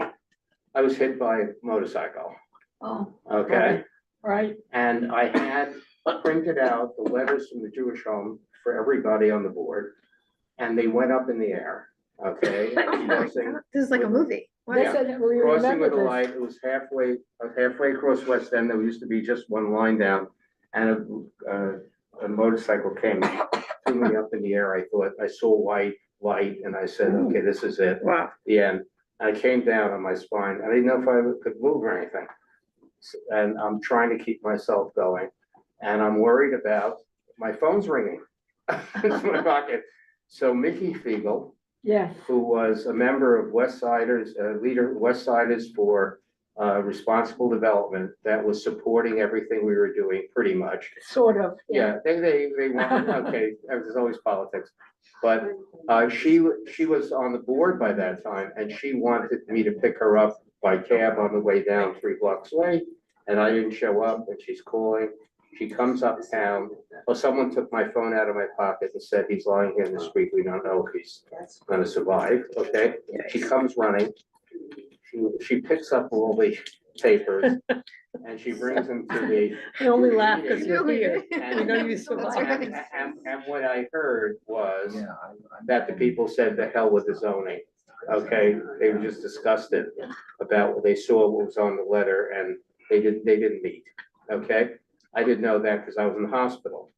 I was hit by a motorcycle, Oh, okay? right, And I had printed out the letters from the Jewish Home for everybody on the board, and they went up in the air, okay? Oh my Crossing- God, this is like a movie. Wow. they said that we Crossing remember with a this. light, it was halfway across West End, there used to be just one line down, and a motorcycle came, threw me up in the air. I thought, I saw white light, and I said, okay, this is it, Wow. the end. I came down on my spine, I didn't know if I could move or anything. And I'm trying to keep myself going, and I'm worried about, my phone's ringing. It's in my pocket. So Mickey Fiegel, Yes, who was a member of West Siders, leader of West Siders for responsible development, that was supporting everything we were doing, pretty much. sort of. Yeah, they wanted, okay, there's always politics. But she was on the board by that time, and she wanted me to pick her up by cab on the way down 3 blocks away. And I didn't show up, and she's calling. She comes uptown. Well, someone took my phone out of my pocket and said, he's lying here in the street. We don't know if he's gonna survive, okay? She comes running. She picks up all the papers and she brings them to me. We only laugh because you're Really? here. And- We know you That's survived. right. And what I heard was that the people said the hell with the zoning. Okay, they were just disgusted about what they saw, what was on the letter, and they didn't meet, okay? I didn't know that because I was in the hospital.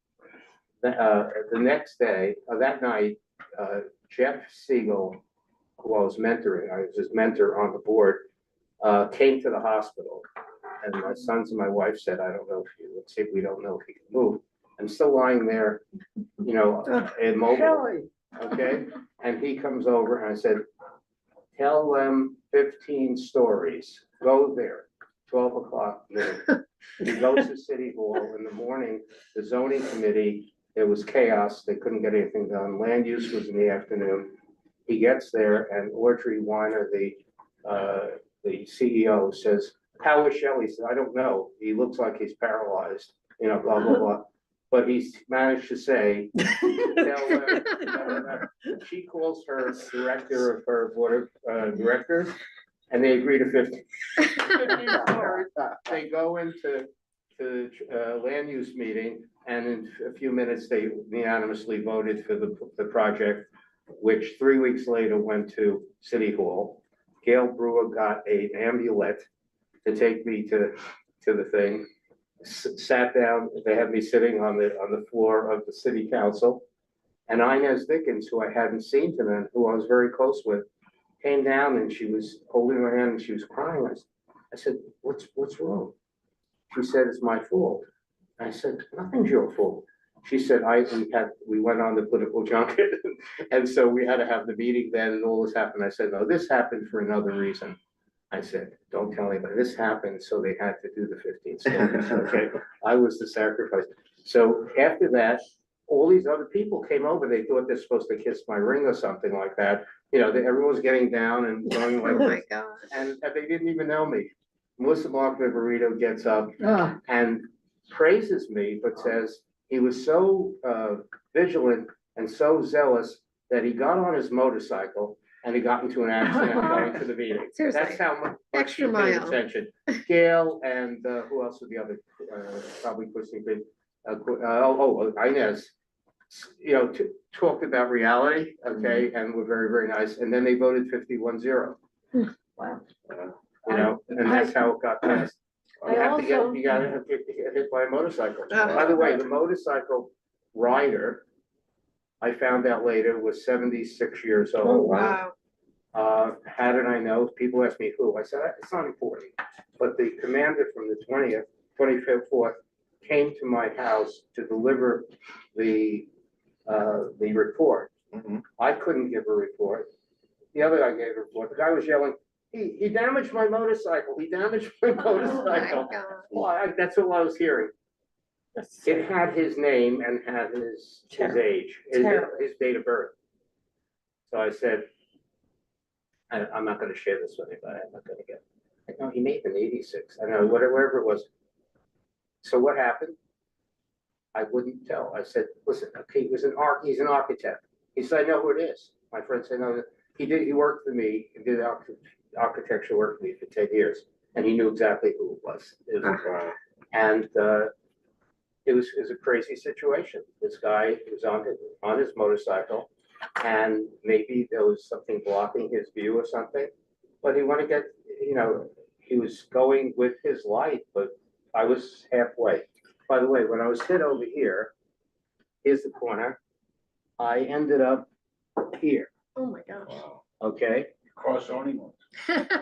The next day, that night, Jeff Siegel, who I was mentoring, I was his mentor on the board, came to the hospital. And my sons and my wife said, I don't know if you, let's see, we don't know if he can move. I'm still lying there, you know, immobile, Shelley, okay? And he comes over and I said, tell them 15 stories, go there, 12 o'clock noon. He goes to City Hall in the morning, the zoning committee, there was chaos, they couldn't get anything done, land use was in the afternoon. He gets there and Audrey Weiner, the CEO, says, how is Shelley? He said, I don't know, he looks like he's paralyzed, you know, blah, blah, blah. But he's managed to say, tell her, she calls her director of her board of directors, and they agree to 50. They go into to the land use meeting, and in a few minutes, they unanimously voted for the project, which 3 weeks later went to City Hall. Gail Brewer got an amulet to take me to the thing. Sat down, they had me sitting on the floor of the city council. And Inez Dickens, who I hadn't seen to then, who I was very close with, came down and she was holding my hand and she was crying. I said, what's wrong? She said, it's my fault. I said, nothing's your fault. She said, we went on the political junket, and so we had to have the meeting then, and all this happened. I said, no, this happened for another reason. I said, don't tell anybody, this happened, so they had to do the 15 stories, okay? I was the sacrifice. So after that, all these other people came over, they thought they're supposed to kiss my ring or something like that. You know, everyone was getting down and going Oh like my this, God. and they didn't even know me. Melissa Mark-Viverito gets up Ah, and praises me, but says he was so vigilant and so zealous that he got on his motorcycle and he got into an accident going to the meeting. Seriously. That's how much she Extra paid mile. attention. Gail and who else was the other, probably Christine, Inez, you know, talked about reality, okay, and were very, very nice. And then they voted 51-0. wow. You know, and that's how it got passed. I You have to also- you gotta get hit by a motorcycle. Oh. By the way, the motorcycle rider, I found out later, was 76 years Oh, old. wow. How did I know? People ask me who. I said, it's not important. But the commander from the 25th Fort came to my house to deliver the report. I couldn't give a report. The other guy gave a report. The guy was yelling, he damaged my motorcycle. He damaged my Oh my motorcycle. God. Well, that's all I was hearing. It had his name and had his age, his date of birth. So I said, I'm not gonna share this with anybody. I'm not gonna get, no, he made an 86. I know, whatever it was. So what happened? I wouldn't tell. I said, listen, okay, he's an architect. He said, I know who it is. My friend said, no, he worked for me, he did architecture work for me for 10 years. And he knew exactly who it was. And it was a crazy situation. This guy was on his motorcycle, and maybe there was something blocking his view or something. But he wanted to get, you know, he was going with his light, but I was halfway. By the way, when I was hit over here, here's the corner. I ended up here, Oh my gosh. Wow. okay? Cross zoning ones.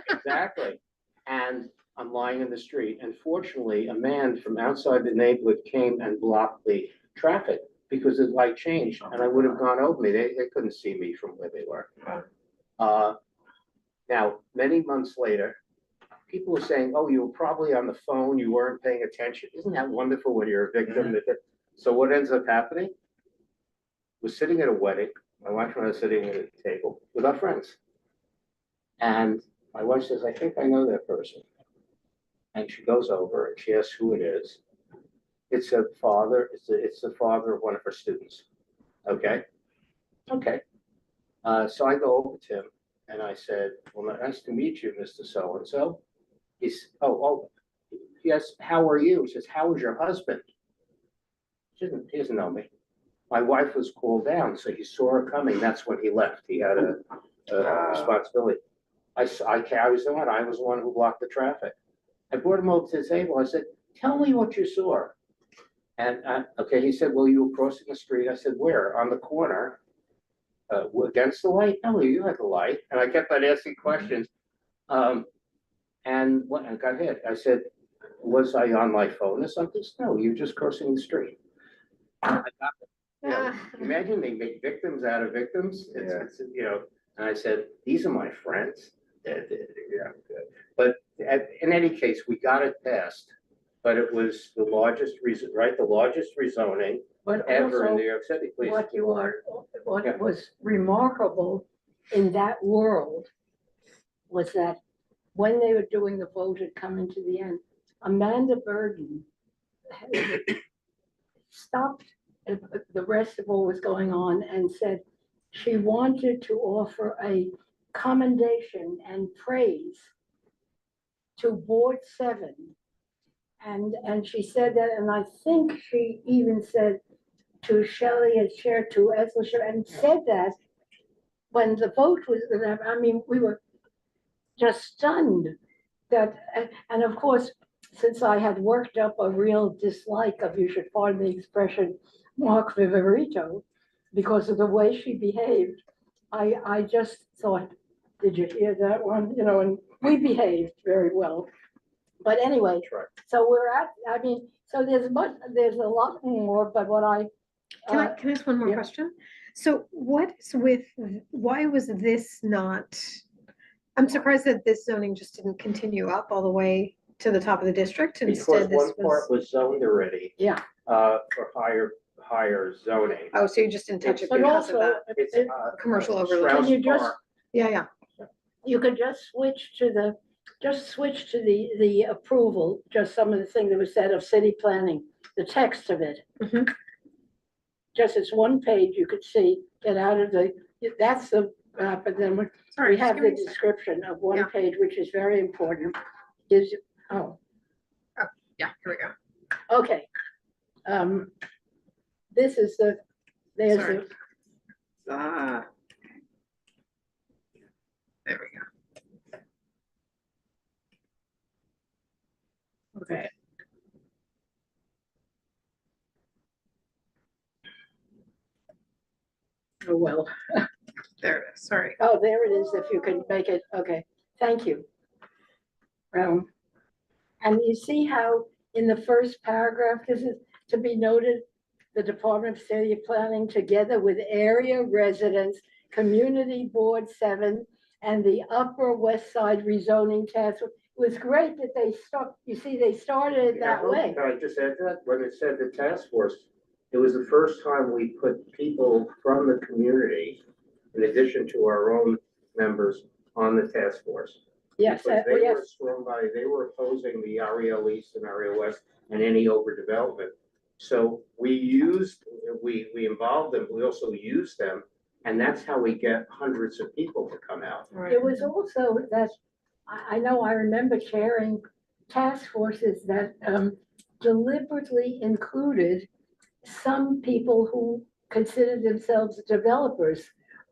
Exactly. And I'm lying in the street, and fortunately, a man from outside the neighborhood came and blocked the traffic because the light changed, and I would have gone over me. They couldn't see me from where they were. Now, many months later, people were saying, oh, you were probably on the phone, you weren't paying attention. Isn't that wonderful when you're a victim? So what ends up happening? We're sitting at a wedding. My wife and I are sitting at a table with our friends. And my wife says, I think I know that person. And she goes over and she asks who it is. It's a father, it's the father of one of her students. Okay? Okay. So I go over to him and I said, well, nice to meet you, Mr. So-and-so. He's, yes, how are you? He says, how is your husband? He doesn't know me. My wife was called down, so he saw her coming. That's when he left. He had a responsibility. I was the one who blocked the traffic. I brought him over to the table. I said, tell me what you saw. And, okay, he said, well, you were crossing the street. I said, where? On the corner, against the light? No, you had the light. And I kept on asking questions. And when I got hit, I said, was I on my phone or something? No, you're just crossing the street. I got it. You know, imagine they make victims out of victims. It's, you know, and I said, these are my friends. Yeah, but in any case, we got it passed, but it was the largest reason, right? The largest rezoning But ever in also, New York City, please. what Yeah. was remarkable in that world was that when they were doing the vote had coming to the end, Amanda Burden stopped the rest of what was going on and said she wanted to offer a commendation and praise to Board 7 And she said that, and I think she even said to Shelley and Chair to Ethel, and said that when the vote was, I mean, we were just stunned that, and of course, since I had worked up a real dislike of, you should pardon the expression, Mark Viverito, because of the way she behaved, I just thought, did you hear that one? You know, and we behaved very well. But anyway, so we're at, I mean, so there's a lot more, but what Can I ask one more yeah. question? So what's with, why was this not, I'm surprised that this zoning just didn't continue up all the way to the top of the district. Because Instead, this one part was, was zoned already. Yeah. For higher zoning. oh, so you just didn't touch it But because of also, that? It's, Commercial overlay. Strauss Can you just- Park. Yeah. you could just switch to the approval, just some of the things that was said of city planning, the text of it. Mhm. Just it's one page, you could see, get out of the, that's the, but then we Sorry, have just the give me a sec. description of one Yeah. page, which is very important. Gives you, Yeah, here we go. okay. This is there's Sorry. the, Ah. There we go. okay. Oh, well. There it is, sorry. Oh, there it is, if you can make it, okay, thank you. And you see how in the first paragraph, this is to be noted, the Department of City Planning together with area residents, Community Board 7, and the Upper West Side rezoning task. It was great that they you see, they started it that Yeah, way. Can I just add that, when it said the task force, it was the first time we put people from the community, in addition to our own members, on the task force. Yes, Because they were a yes, strong body, they were opposing the Ariel East and Ariel West and any overdevelopment. So we involved them, we also used them, and that's how we get hundreds of people to come out. it was also that, I know I remember chairing task forces that deliberately included some people who considered themselves developers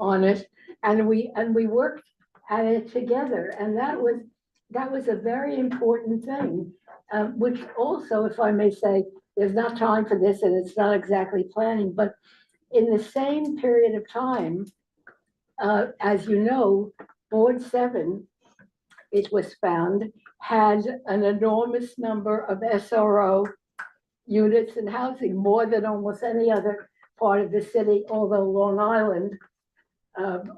on it, and we worked at it together, and that was a very important thing, which also, if I may say, there's not time for this, and it's not exactly planning, but in the same period of time, as you know, Board 7, it was found, had an enormous number of SRO units in housing, more than almost any other part of the city, although Long Island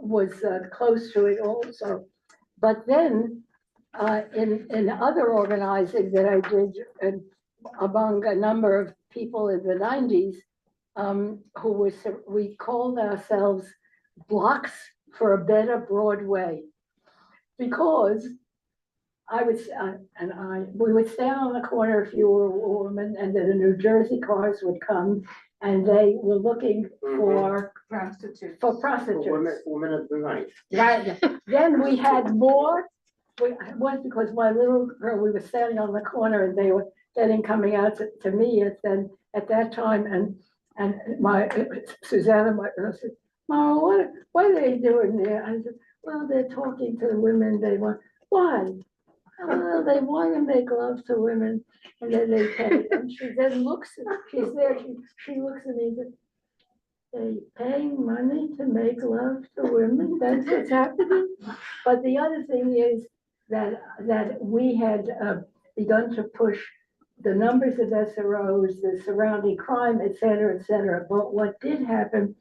was close to it also. But then in other organizing that I did among a number of people in the 90s, we called ourselves Blocks for a Better Broadway, because we would stand on the corner if you were a woman, and then the New Jersey cars would come, and they were looking for Prostitutes. prostitutes. Women of the night. Right, then we had more, one, because my little girl, we were standing on the corner, and they were getting coming out to me at that time, and my Susanna, my girl, said, "Mama, what are they doing there?" I said, "Well, they're talking to the women they want." "Why?" "Well, they want to make love to women, and then they pay." And she then looks, she's there, she looks at me and says, "They paying money to make love to women? That's what's happening?" But the other thing is that we had begun to push the numbers of SROs, the surrounding crime, et cetera, et cetera. But what did happen,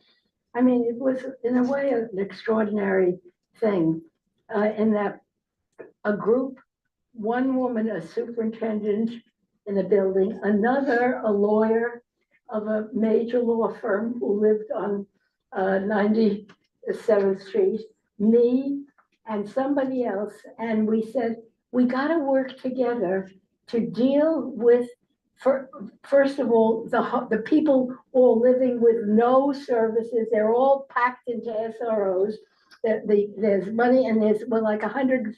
I mean, it was in a way an extraordinary thing, in that a group, one woman, a superintendent in a building, another, a lawyer of a major law firm who lived on 97th Street, me and somebody else, and we said, we gotta work together to deal with, first of all, the people all living with no services. They're all packed into SROs. There's money, and there's like 100,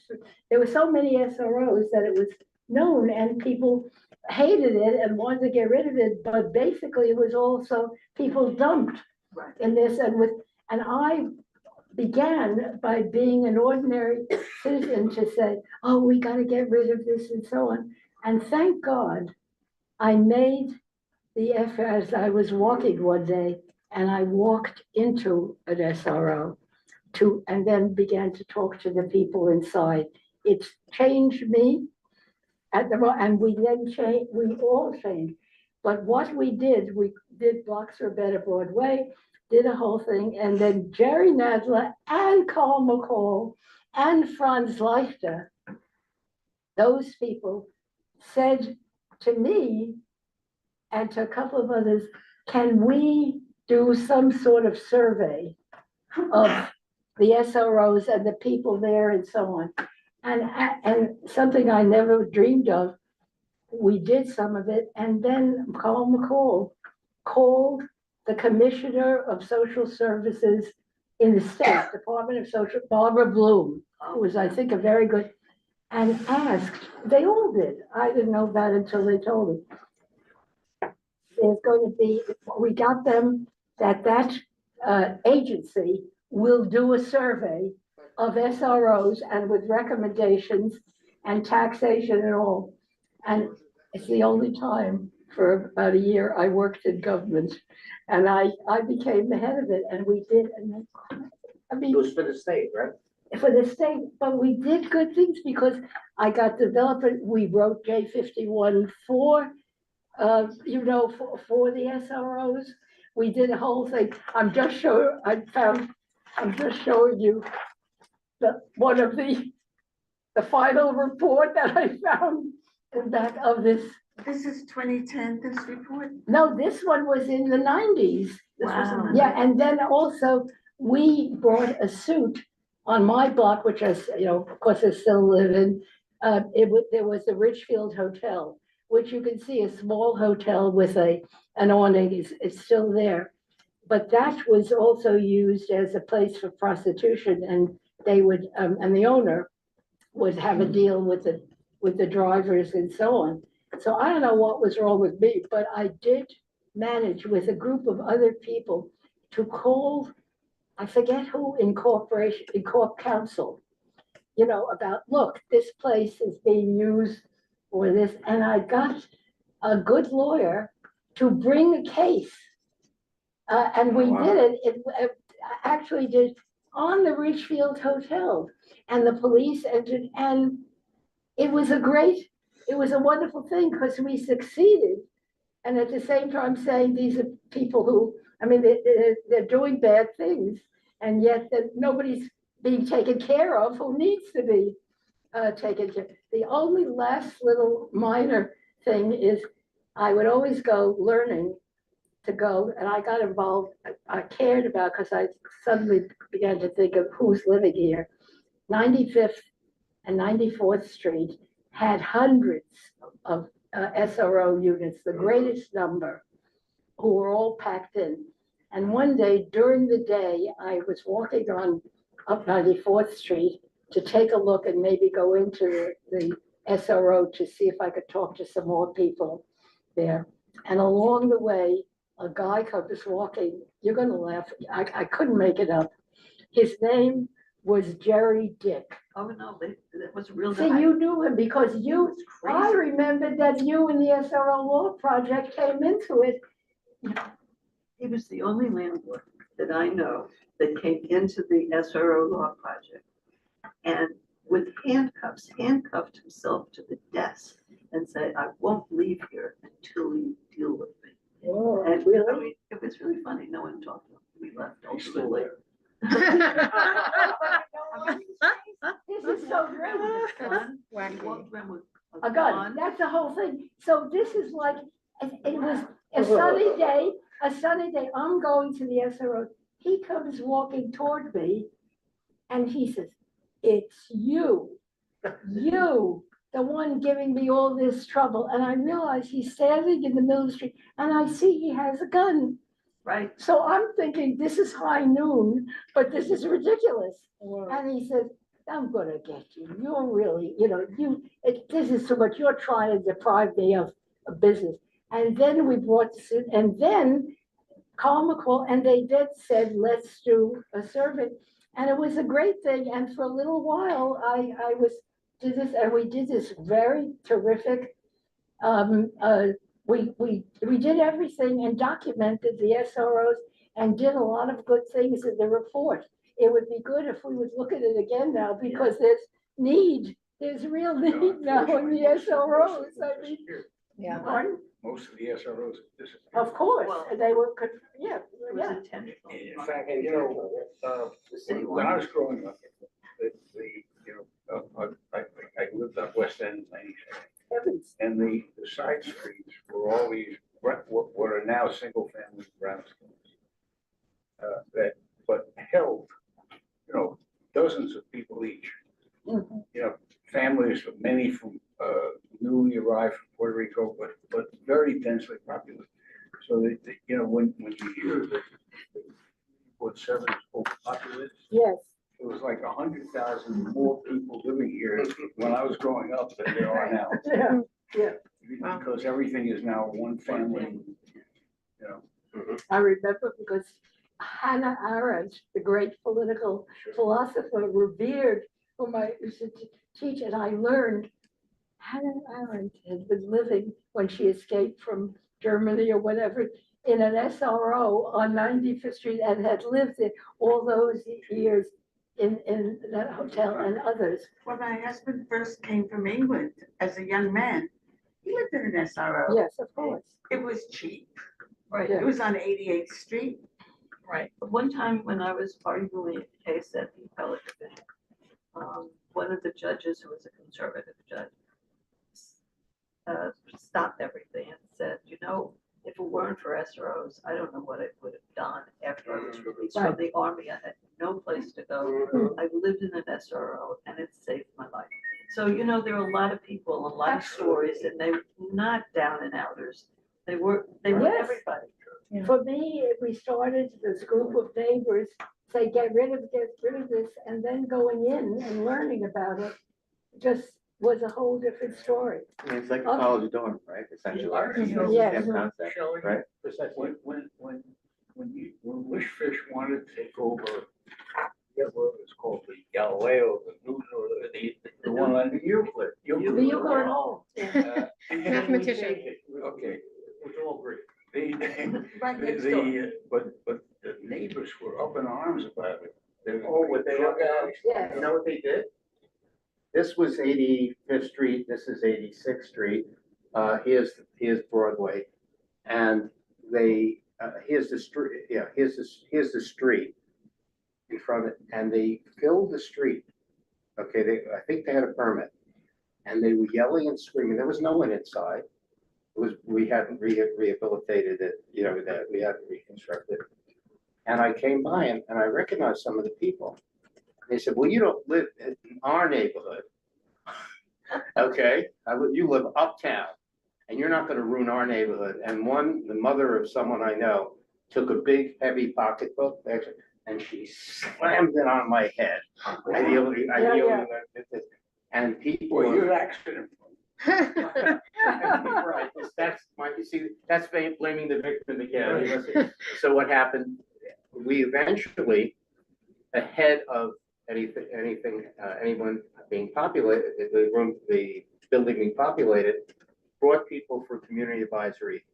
there were so many SROs that it was known, and people hated it and wanted to get rid of it, but basically it was also people dumped Right. in this and I began by being an ordinary citizen to say, oh, we gotta get rid of this and so on. And thank God I made the effort as I was walking one day, and I walked into an SRO and then began to talk to the people inside. It's changed me and we then changed, we all changed. But what we did Blocks for a Better Broadway, did a whole thing, and then Jerry Nadler and Carl McCall and Franz Leichter, those people said to me and to a couple of others, can we do some sort of survey of the SROs and the people there and so on? And something I never dreamed of, we did some of it, and then Carl McCall called the Commissioner of Social Services in the state, Department of Social, Barbara Bloom, who was, I think, a very good, and asked, they all did, I didn't know about it until they told me. There's going to be, we got them that agency will do a survey of SROs and with recommendations and taxation and all. And it's the only time for about a year I worked in government, and I became the head of it, and we did, and I mean. It was for the state, right? For the state, but we did good things because I got development, we wrote J51 for the SROs. We did a whole thing. I'm just showing you one of the final report that I found in back of this. This is 2010, this report? No, this one was in the 90s. This was in Wow. the Yeah, and then also we brought a suit on my block, which I, of course I still live in. There was the Richfield Hotel, which you can see, a small hotel with an awning, it's still there. But that was also used as a place for prostitution, and they would, and the owner would have a deal with the drivers and so on. So I don't know what was wrong with me, but I did manage with a group of other people to call, I forget who in corp council, about, look, this place is being used for this, and I got a good lawyer to bring a case. And we did it, actually did on the Richfield Hotel, and the police entered, and it was a wonderful thing because we succeeded. And at the same time saying these are people who, they're doing bad things, and yet nobody's being taken care of who needs to be taken care of. The only last little minor thing is I would always go learning to go, and I got involved, I cared about, because I suddenly began to think of who's living here. 95th and 94th Street had hundreds of SRO units, the greatest number, who were all packed in. And one day during the day, I was walking up 94th Street to take a look and maybe go into the SRO to see if I could talk to some more people there. And along the way, a guy comes walking, you're gonna laugh, I couldn't make it up. His name was Jerry Dick. Oh, no, that was a real See, guy. you knew him because It you, was I crazy. remembered that you and the SRO Law Project came into it. He was the only landlord that I know that came into the SRO Law Project. And with handcuffed himself to the desk and said, I won't leave here until you deal with me. Oh, And really? it was really funny. No one talked to him. We left He's still ultimately. This is so great. He walked around with A gun, that's the whole thing. So this is like, it was a sunny day, I'm going to the SRO. He comes walking toward me and he says, it's you, the one giving me all this trouble. And I realize he's standing in the middle of the street and I see he has a gun. Right. So I'm thinking, this is high noon, but this is ridiculous. And he says, I'm gonna get you. You're really, this is too much. You're trying to deprive me of a business. And then we brought this in, and then Carl McCall, and they did said, let's do a survey. And it was a great thing. And for a little while, did this, and we did this very terrific. We did everything and documented the SROs and did a lot of good things in the report. It would be good if we would look at it again now, because there's real need now in the SROs. I mean, Yeah. pardon? Most of the SROs disappeared. Of course, Well, they were, It was yeah. intentional. In fact, The city when I wanted. was growing up, I lived on West End, Heavens. and the side streets were all these, what are now single-family brownstones. But held, dozens of people each. Mhm. Families, many from newly arrived from Puerto Rico, but very densely populated. So when you hear that Port 7 is overpopulated, Yes. it was like 100,000 more people living here when I was growing up than there are now. Yeah. Because everything is now one family, I remember because Hannah Arendt, the great political philosopher, revered, whom I used to teach, and I learned Hannah Arendt had been living when she escaped from Germany or whatever in an SRO on 95th Street and had lived there all those years in that hotel and others. When my husband first came from England as a young man, he lived in an SRO. Yes, of course. It was cheap. Right. It was on 88th Street. Right. One time when I was arguing a case at the appellate division, one of the judges, who was a conservative judge, stopped everything and said, if it weren't for SROs, I don't know what I would have done after I was released from Right. the army. I had no place to go. I lived in an SRO and it saved my life. So, there are a lot of people, a lot of stories, and they were not down and outers. They were Yes. everybody. For me, we started this group of neighbors, say, get rid of this, and then going in and learning about it just was a whole different story. I mean, it's like a Okay. college dorm, right? Essentially. Yes. Same concept, Shelley, right? when Wishfish wanted to take over, what it was called, the Galileo, the Newton, or the one on the Euclid. The Euclid Hall. Mathematician. Okay. Which all agree. Right next door. But the neighbors were up in arms about it. Oh, what they drug were- addicts. Yes. You know what they did? This was 85th Street, this is 86th Street, here's Broadway. And here's the street, here's the street in front of it, and they filled the street. Okay, I think they had a permit, and they were yelling and screaming, there was no one inside. We hadn't rehabilitated it, that we hadn't reconstructed. And I came by and I recognized some of the people. They said, well, you don't live in our neighborhood. Okay, you live uptown and you're not gonna ruin our neighborhood. And the mother of someone I know, took a big heavy pocketbook and she slammed it on my head. And people. Well, you're an accident. Right, that's blaming the victim again. So what happened, we eventually, ahead of anyone being populated, the building being populated, brought people for community advisory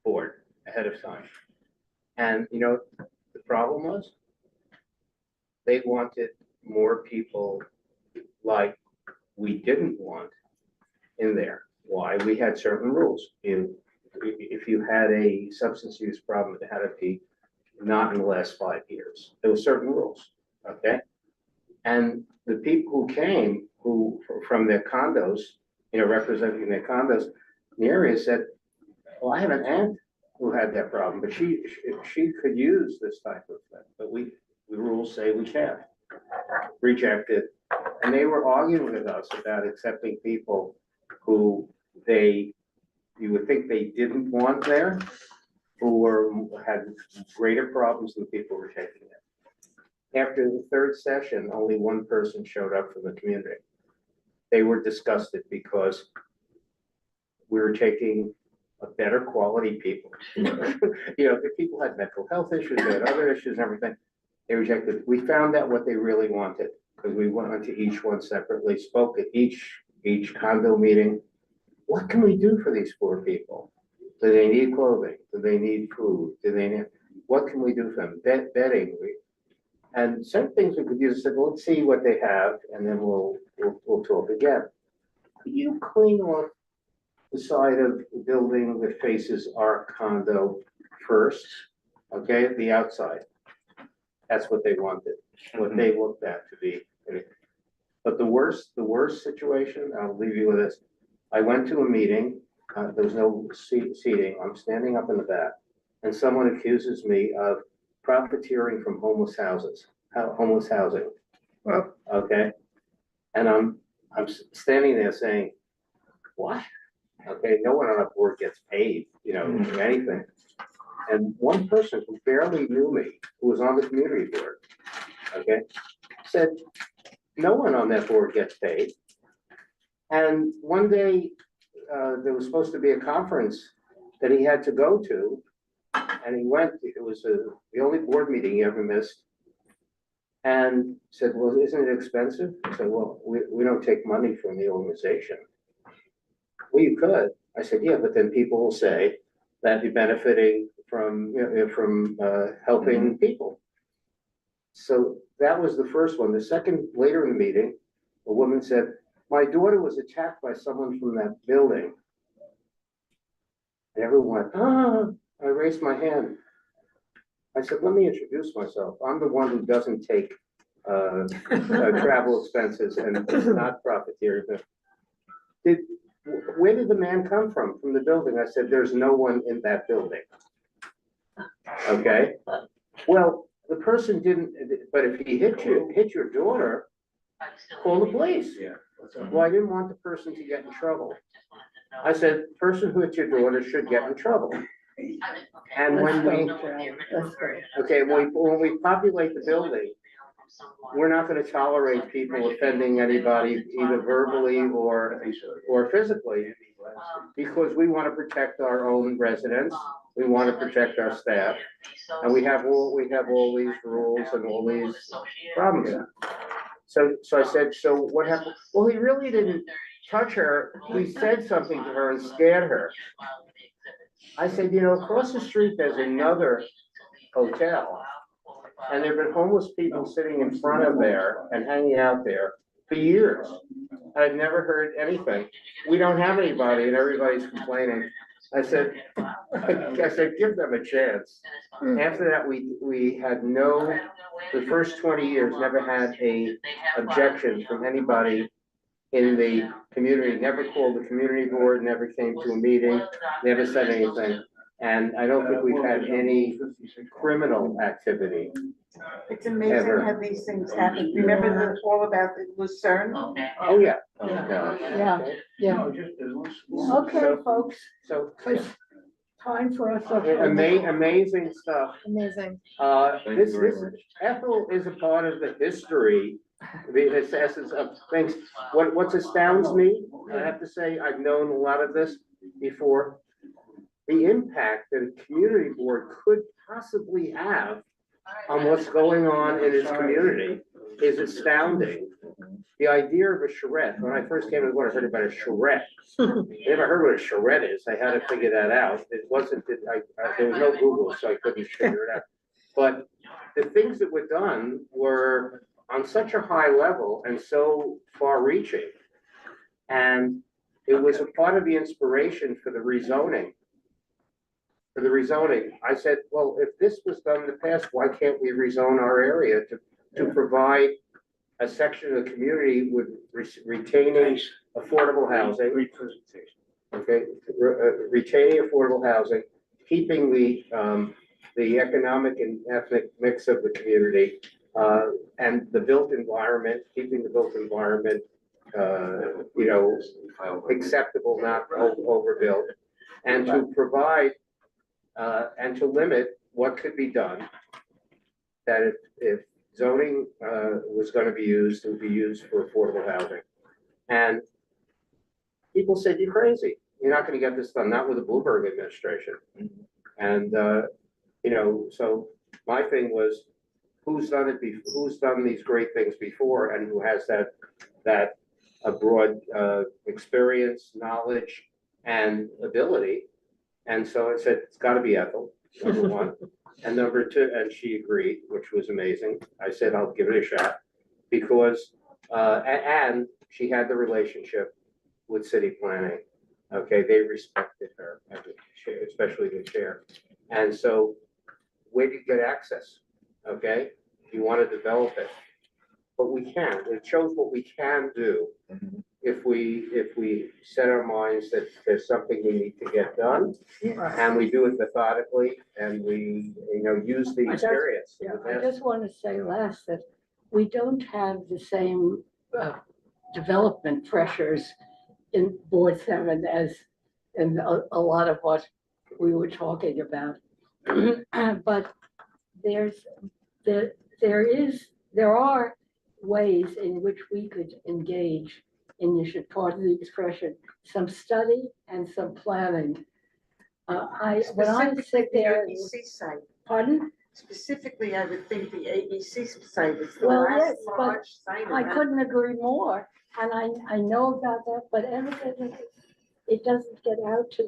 board ahead of time. And the problem was, they wanted more people like we didn't want in there. Why? We had certain rules. If you had a substance use problem, it had to be not in the last 5 years. There were certain rules, okay? And the people who came, from their condos, representing their condos in the area, said, well, I have an aunt who had that problem, but she could use this type of thing, but the rules say we can't. Rejected. And they were arguing with us about accepting people who you would think they didn't want there, who had greater problems than people were taking it. After the third session, only one person showed up from the community. They were disgusted because we were taking a better quality people. You know, the people had mental health issues, they had other issues and everything. They rejected. We found out what they really wanted because we went into each one separately, spoke at each condo meeting. What can we do for these poor people? Do they need clothing? Do they need food? Do they need, what can we do for them? Bedding. And some things we could use. I said, well, let's see what they have, and then we'll talk again. You clean off the side of the building that faces our condo first, okay, the outside. That's what they wanted, what they looked at to be. But the worst situation, I'll leave you with this. I went to a meeting, there was no seating, I'm standing up in the back, and someone accuses me of profiteering from homeless housing. Well, Okay, and I'm standing there saying, what? Okay, no one on a board gets paid, you know, anything. And one person who barely knew me, who was on the community board, okay, said, no one on that board gets paid. And one day, there was supposed to be a conference that he had to go to, and he went. It was the only board meeting he ever missed. And said, well, isn't it expensive? I said, well, we don't take money from the organization. Well, you could. I said, yeah, but then people will say that you're benefiting from, helping people. So that was the first one. The second, later in the meeting, a woman said, my daughter was attacked by someone from that building. And everyone went, I raised my hand. I said, let me introduce myself. I'm the one who doesn't take travel expenses and is not profiteering. Where did the man come from the building? I said, there's no one in that building. Okay, well, the person didn't, but if he hit your daughter, call the police. Yeah. Well, I didn't want the person to get in trouble. I said, person who hit your daughter should get in trouble. And when we populate the building, we're not gonna tolerate people offending anybody either verbally or physically, because we wanna protect our own residents, we wanna protect our staff, and we have all these rules and all these problems. So I said, so what happened? Well, he really didn't touch her, he said something to her and scared her. I said, you know, across the street, there's another hotel. And there've been homeless people sitting in front of there and hanging out there for years. I've never heard anything. We don't have anybody and everybody's complaining. I said, give them a chance. After that, we had the first 20 years, never had a objection from anybody in the community, never called the community board, never came to a meeting, never said anything. And I don't think we've had any criminal activity. It's amazing Ever. how these things happen. Remember all about the Lucerne? Oh, yeah. Yeah. Okay, folks, So, it's time for us. amazing stuff. amazing. This Ethel is a part of the history, the essence of things. What astounds me, I have to say, I've known a lot of this before. The impact that a community board could possibly have on what's going on in its community is astounding. The idea of a charrette, when I first came to board, I heard about a charrette. Never heard what a charrette is. I had to figure that out. It wasn't, there was no Google, so I couldn't figure it out. But the things that were done were on such a high level and so far reaching. And it was a part of the inspiration for the rezoning. I said, well, if this was done in the past, why can't we rezone our area to provide a section of the community with retaining affordable housing? Okay, retaining affordable housing, keeping the economic and ethnic mix of the community, and the built environment, keeping the built environment, acceptable, not overbuilt, and to provide and to limit what could be done. That if zoning, was gonna be used, it would be used for affordable housing. And people said, you're crazy, you're not gonna get this done, not with the Bloomberg administration. And, you know, so my thing was, who's done it who's done these great things before and who has that a broad, experience, knowledge and ability. And so I said, it's gotta be Ethel, number one. And number two, and she agreed, which was amazing. I said, I'll give it a shot because, and she had the relationship with city planning. Okay, they respected her, as a chair, especially the chair. And so where do you get access? Okay, you want to develop it, but we can. It shows what we can do if we set our minds that there's something we need to get done, and we do it methodically, and we, you know, use the experience. Yeah, I just want to say last that we don't have the same development pressures in Board 7 as in a lot of what we were talking about. But there are ways in which we could engage, and you should pardon the expression, some study and some planning. When I Specifically, sit the there, ABC site. pardon? Specifically, I would think the ABC site is the Well, last yes, but large site. I around. couldn't agree more, and I know about that, but evidently it doesn't get out to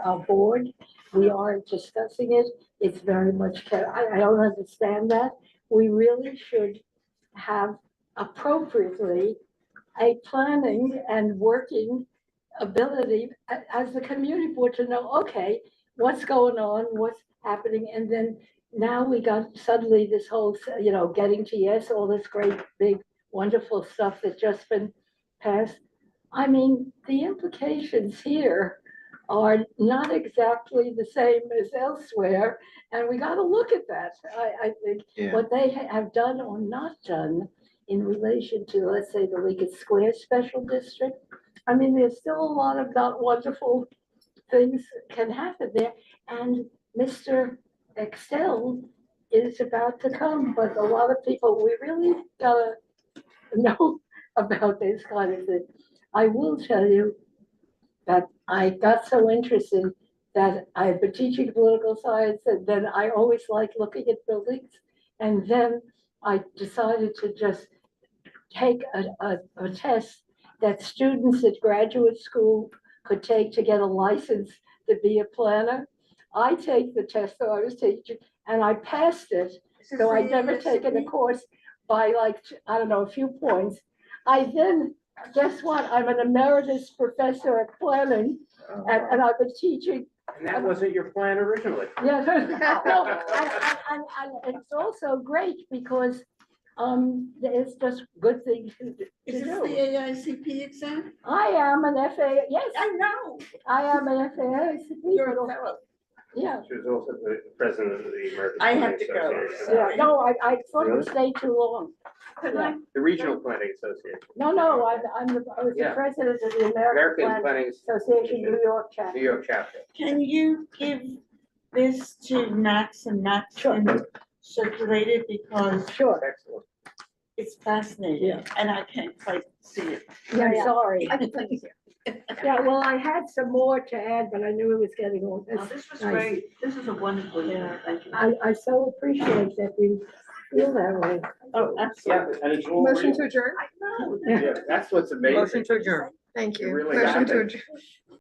our board. We aren't discussing it. It's very much, I don't understand that. We really should have appropriately a planning and working ability as the community board to know, okay, what's going on, what's happening, and then now we got suddenly this whole, you know, getting to yes, all this great, big, wonderful stuff that's just been passed. I mean, the implications here are not exactly the same as elsewhere, and we got to look at that. I think what they have done or not done in relation to, let's say, the Lincoln Square Special District. I mean, there's still a lot of not wonderful things can happen there, and Mr. Excel is about to come, but a lot of people, we really gotta know about this kind of thing. I will tell you that I got so interested that I've been teaching political science, and then I always like looking at buildings. And then I decided to just take a test that students at graduate school could take to get a license to be a planner. I take the test that I was teaching, and I passed it. So I'd never taken a course by, like, I don't know, a few points. I then, guess what? I'm an emeritus professor at planning, and I've been teaching. And that wasn't your plan originally. Yeah, no, and it's also great because it's just good things to do. Is this the AICP exam? I am an FA, yes, I know. I am an FA. You're a fellow. Yeah, She was also the president of the American I Planning have to go. Association. yeah, no, I thought Really? it stayed too long. Could I? The Regional Planning Association, No, I was the Yeah. president of the American American Planning Planning Association, New York New chapter. York chapter. Can you give this to Max and Max can circulate it because Sure, Excellent. it's fascinating Yeah. and I can't quite see it. yeah, sorry. I can thank you. Yeah, well, I had some more to add, but I knew it was getting all Oh, this. this was Nice. great. This is a wonderful Yeah. year. Thank you. I so appreciate that you feel that way. Oh, absolutely. And it's all Motion real. to adjourn? I know. Yeah, that's what's amazing. Motion to adjourn. Thank You you. really Motion to happened. adjourn.